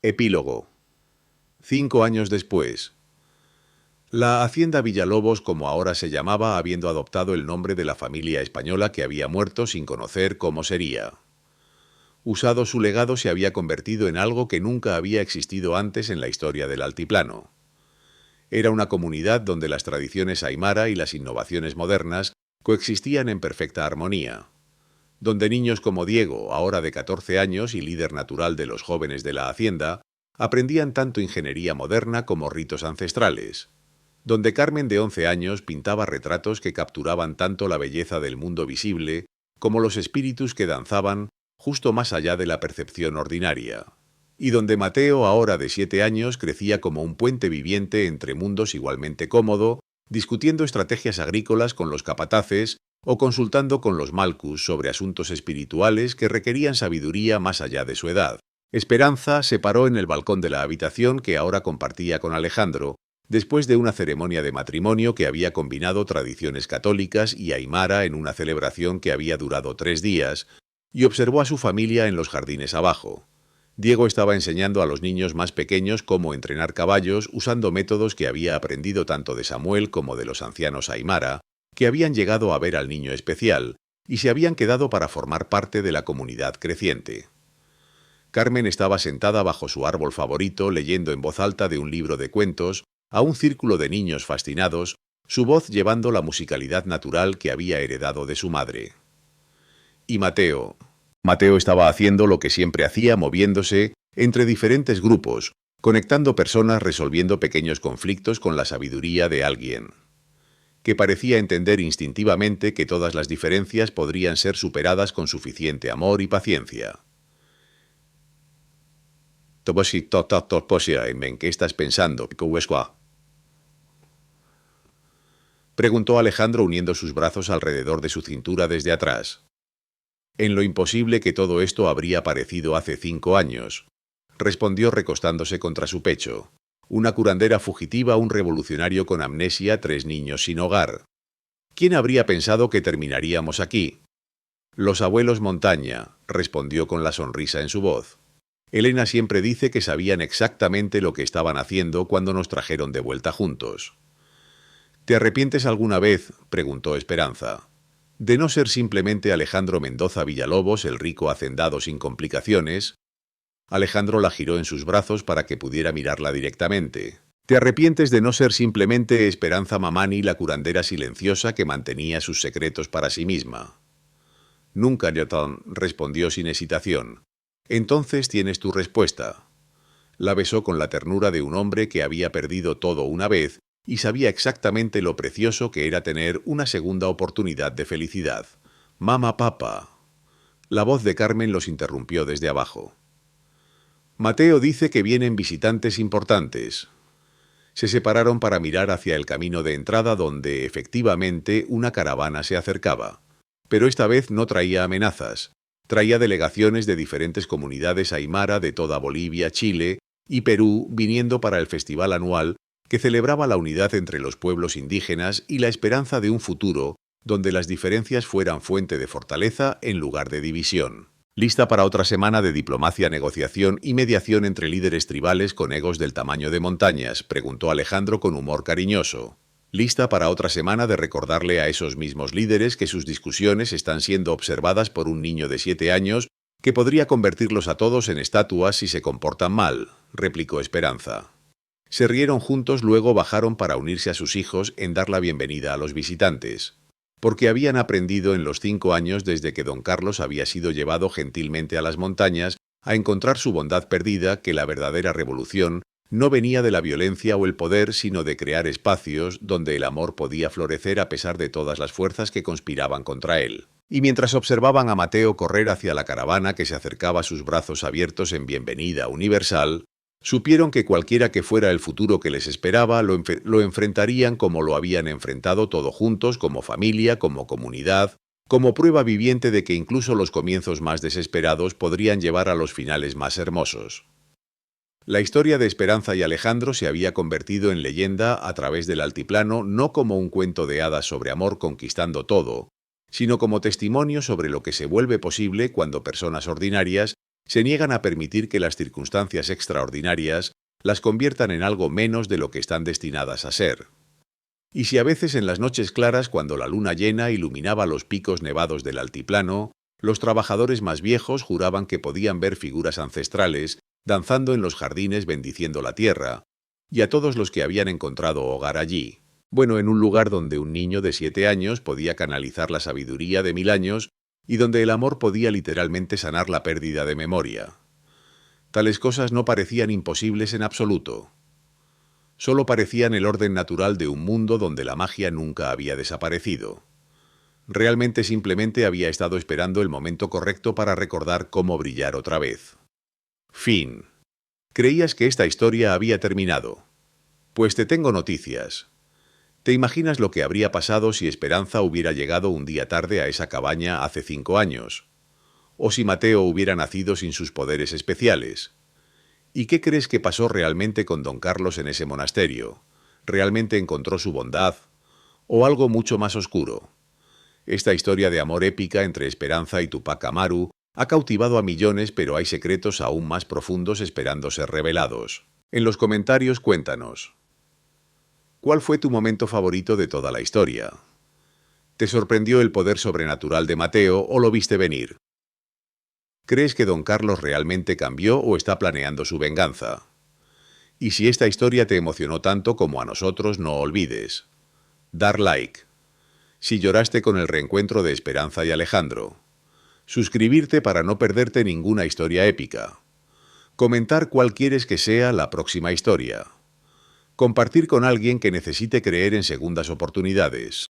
[SPEAKER 1] Epílogo. 5 años después. La hacienda Villalobos, como ahora se llamaba, habiendo adoptado el nombre de la familia española que había muerto sin conocer cómo sería. Usado su legado, se había convertido en algo que nunca había existido antes en la historia del altiplano. Era una comunidad donde las tradiciones aymara y las innovaciones modernas coexistían en perfecta armonía. Donde niños como Diego, ahora de 14 años y líder natural de los jóvenes de la hacienda, aprendían tanto ingeniería moderna como ritos ancestrales. donde Carmen de 11 años pintaba retratos que capturaban tanto la belleza del mundo visible como los espíritus que danzaban justo más allá de la percepción ordinaria, y donde Mateo, ahora de 7 años, crecía como un puente viviente entre mundos igualmente cómodo, discutiendo estrategias agrícolas con los capataces o consultando con los malcus sobre asuntos espirituales que requerían sabiduría más allá de su edad. Esperanza se paró en el balcón de la habitación que ahora compartía con Alejandro, después de una ceremonia de matrimonio que había combinado tradiciones católicas y aimara en una celebración que había durado 3 días, y observó a su familia en los jardines abajo. Diego estaba enseñando a los niños más pequeños cómo entrenar caballos usando métodos que había aprendido tanto de Samuel como de los ancianos aimara, que habían llegado a ver al niño especial y se habían quedado para formar parte de la comunidad creciente. Carmen estaba sentada bajo su árbol favorito leyendo en voz alta de un libro de cuentos a un círculo de niños fascinados, su voz llevando la musicalidad natural que había heredado de su madre. Y Mateo estaba haciendo lo que siempre hacía, moviéndose entre diferentes grupos, conectando personas, resolviendo pequeños conflictos con la sabiduría de alguien, que parecía entender instintivamente que todas las diferencias podrían ser superadas con suficiente amor y paciencia. ¿En qué estás pensando? Preguntó Alejandro uniendo sus brazos alrededor de su cintura desde atrás. En lo imposible que todo esto habría parecido hace 5 años, respondió recostándose contra su pecho. Una curandera fugitiva, un revolucionario con amnesia, 3 niños sin hogar. ¿Quién habría pensado que terminaríamos aquí? Los abuelos Montaña, respondió con la sonrisa en su voz. Elena siempre dice que sabían exactamente lo que estaban haciendo cuando nos trajeron de vuelta juntos. ¿Te arrepientes alguna vez? Preguntó Esperanza. De no ser simplemente Alejandro Mendoza Villalobos, el rico hacendado sin complicaciones. Alejandro la giró en sus brazos para que pudiera mirarla directamente. ¿Te arrepientes de no ser simplemente Esperanza Mamani, la curandera silenciosa que mantenía sus secretos para sí misma? Nunca, Newton, respondió sin hesitación. Entonces tienes tu respuesta. La besó con la ternura de un hombre que había perdido todo una vez y sabía exactamente lo precioso que era tener una segunda oportunidad de felicidad. «Mamá, papá». La voz de Carmen los interrumpió desde abajo. Mateo dice que vienen visitantes importantes. Se separaron para mirar hacia el camino de entrada donde, efectivamente, una caravana se acercaba. Pero esta vez no traía amenazas. Traía delegaciones de diferentes comunidades aimara de toda Bolivia, Chile y Perú viniendo para el festival anual que celebraba la unidad entre los pueblos indígenas y la esperanza de un futuro donde las diferencias fueran fuente de fortaleza en lugar de división. ¿Lista para otra semana de diplomacia, negociación y mediación entre líderes tribales con egos del tamaño de montañas?, preguntó Alejandro con humor cariñoso. ¿Lista para otra semana de recordarle a esos mismos líderes que sus discusiones están siendo observadas por un niño de 7 años que podría convertirlos a todos en estatuas si se comportan mal?, replicó Esperanza. Se rieron juntos, luego bajaron para unirse a sus hijos en dar la bienvenida a los visitantes, porque habían aprendido en los 5 años desde que don Carlos había sido llevado gentilmente a las montañas a encontrar su bondad perdida que la verdadera revolución no venía de la violencia o el poder, sino de crear espacios donde el amor podía florecer a pesar de todas las fuerzas que conspiraban contra él. Y mientras observaban a Mateo correr hacia la caravana que se acercaba a sus brazos abiertos en bienvenida universal, supieron que cualquiera que fuera el futuro que les esperaba lo enfrentarían como lo habían enfrentado todos juntos, como familia, como comunidad, como prueba viviente de que incluso los comienzos más desesperados podrían llevar a los finales más hermosos. La historia de Esperanza y Alejandro se había convertido en leyenda a través del altiplano, no como un cuento de hadas sobre amor conquistando todo, sino como testimonio sobre lo que se vuelve posible cuando personas ordinarias se niegan a permitir que las circunstancias extraordinarias las conviertan en algo menos de lo que están destinadas a ser. Y si a veces en las noches claras, cuando la luna llena iluminaba los picos nevados del altiplano, los trabajadores más viejos juraban que podían ver figuras ancestrales danzando en los jardines bendiciendo la tierra, y a todos los que habían encontrado hogar allí. Bueno, en un lugar donde un niño de 7 años podía canalizar la sabiduría de 1000 años y donde el amor podía literalmente sanar la pérdida de memoria. Tales cosas no parecían imposibles en absoluto. Solo parecían el orden natural de un mundo donde la magia nunca había desaparecido. Realmente simplemente había estado esperando el momento correcto para recordar cómo brillar otra vez. Fin. Creías que esta historia había terminado. Pues te tengo noticias. ¿Te imaginas lo que habría pasado si Esperanza hubiera llegado un día tarde a esa cabaña hace 5 años? ¿O si Mateo hubiera nacido sin sus poderes especiales? ¿Y qué crees que pasó realmente con don Carlos en ese monasterio? ¿Realmente encontró su bondad? ¿O algo mucho más oscuro? Esta historia de amor épica entre Esperanza y Tupac Amaru ha cautivado a millones, pero hay secretos aún más profundos esperando ser revelados. En los comentarios cuéntanos. ¿Cuál fue tu momento favorito de toda la historia? ¿Te sorprendió el poder sobrenatural de Mateo o lo viste venir? ¿Crees que don Carlos realmente cambió o está planeando su venganza? Y si esta historia te emocionó tanto como a nosotros, no olvides dar like. Si lloraste con el reencuentro de Esperanza y Alejandro. Suscribirte para no perderte ninguna historia épica. Comentar cuál quieres que sea la próxima historia. Compartir con alguien que necesite creer en segundas oportunidades.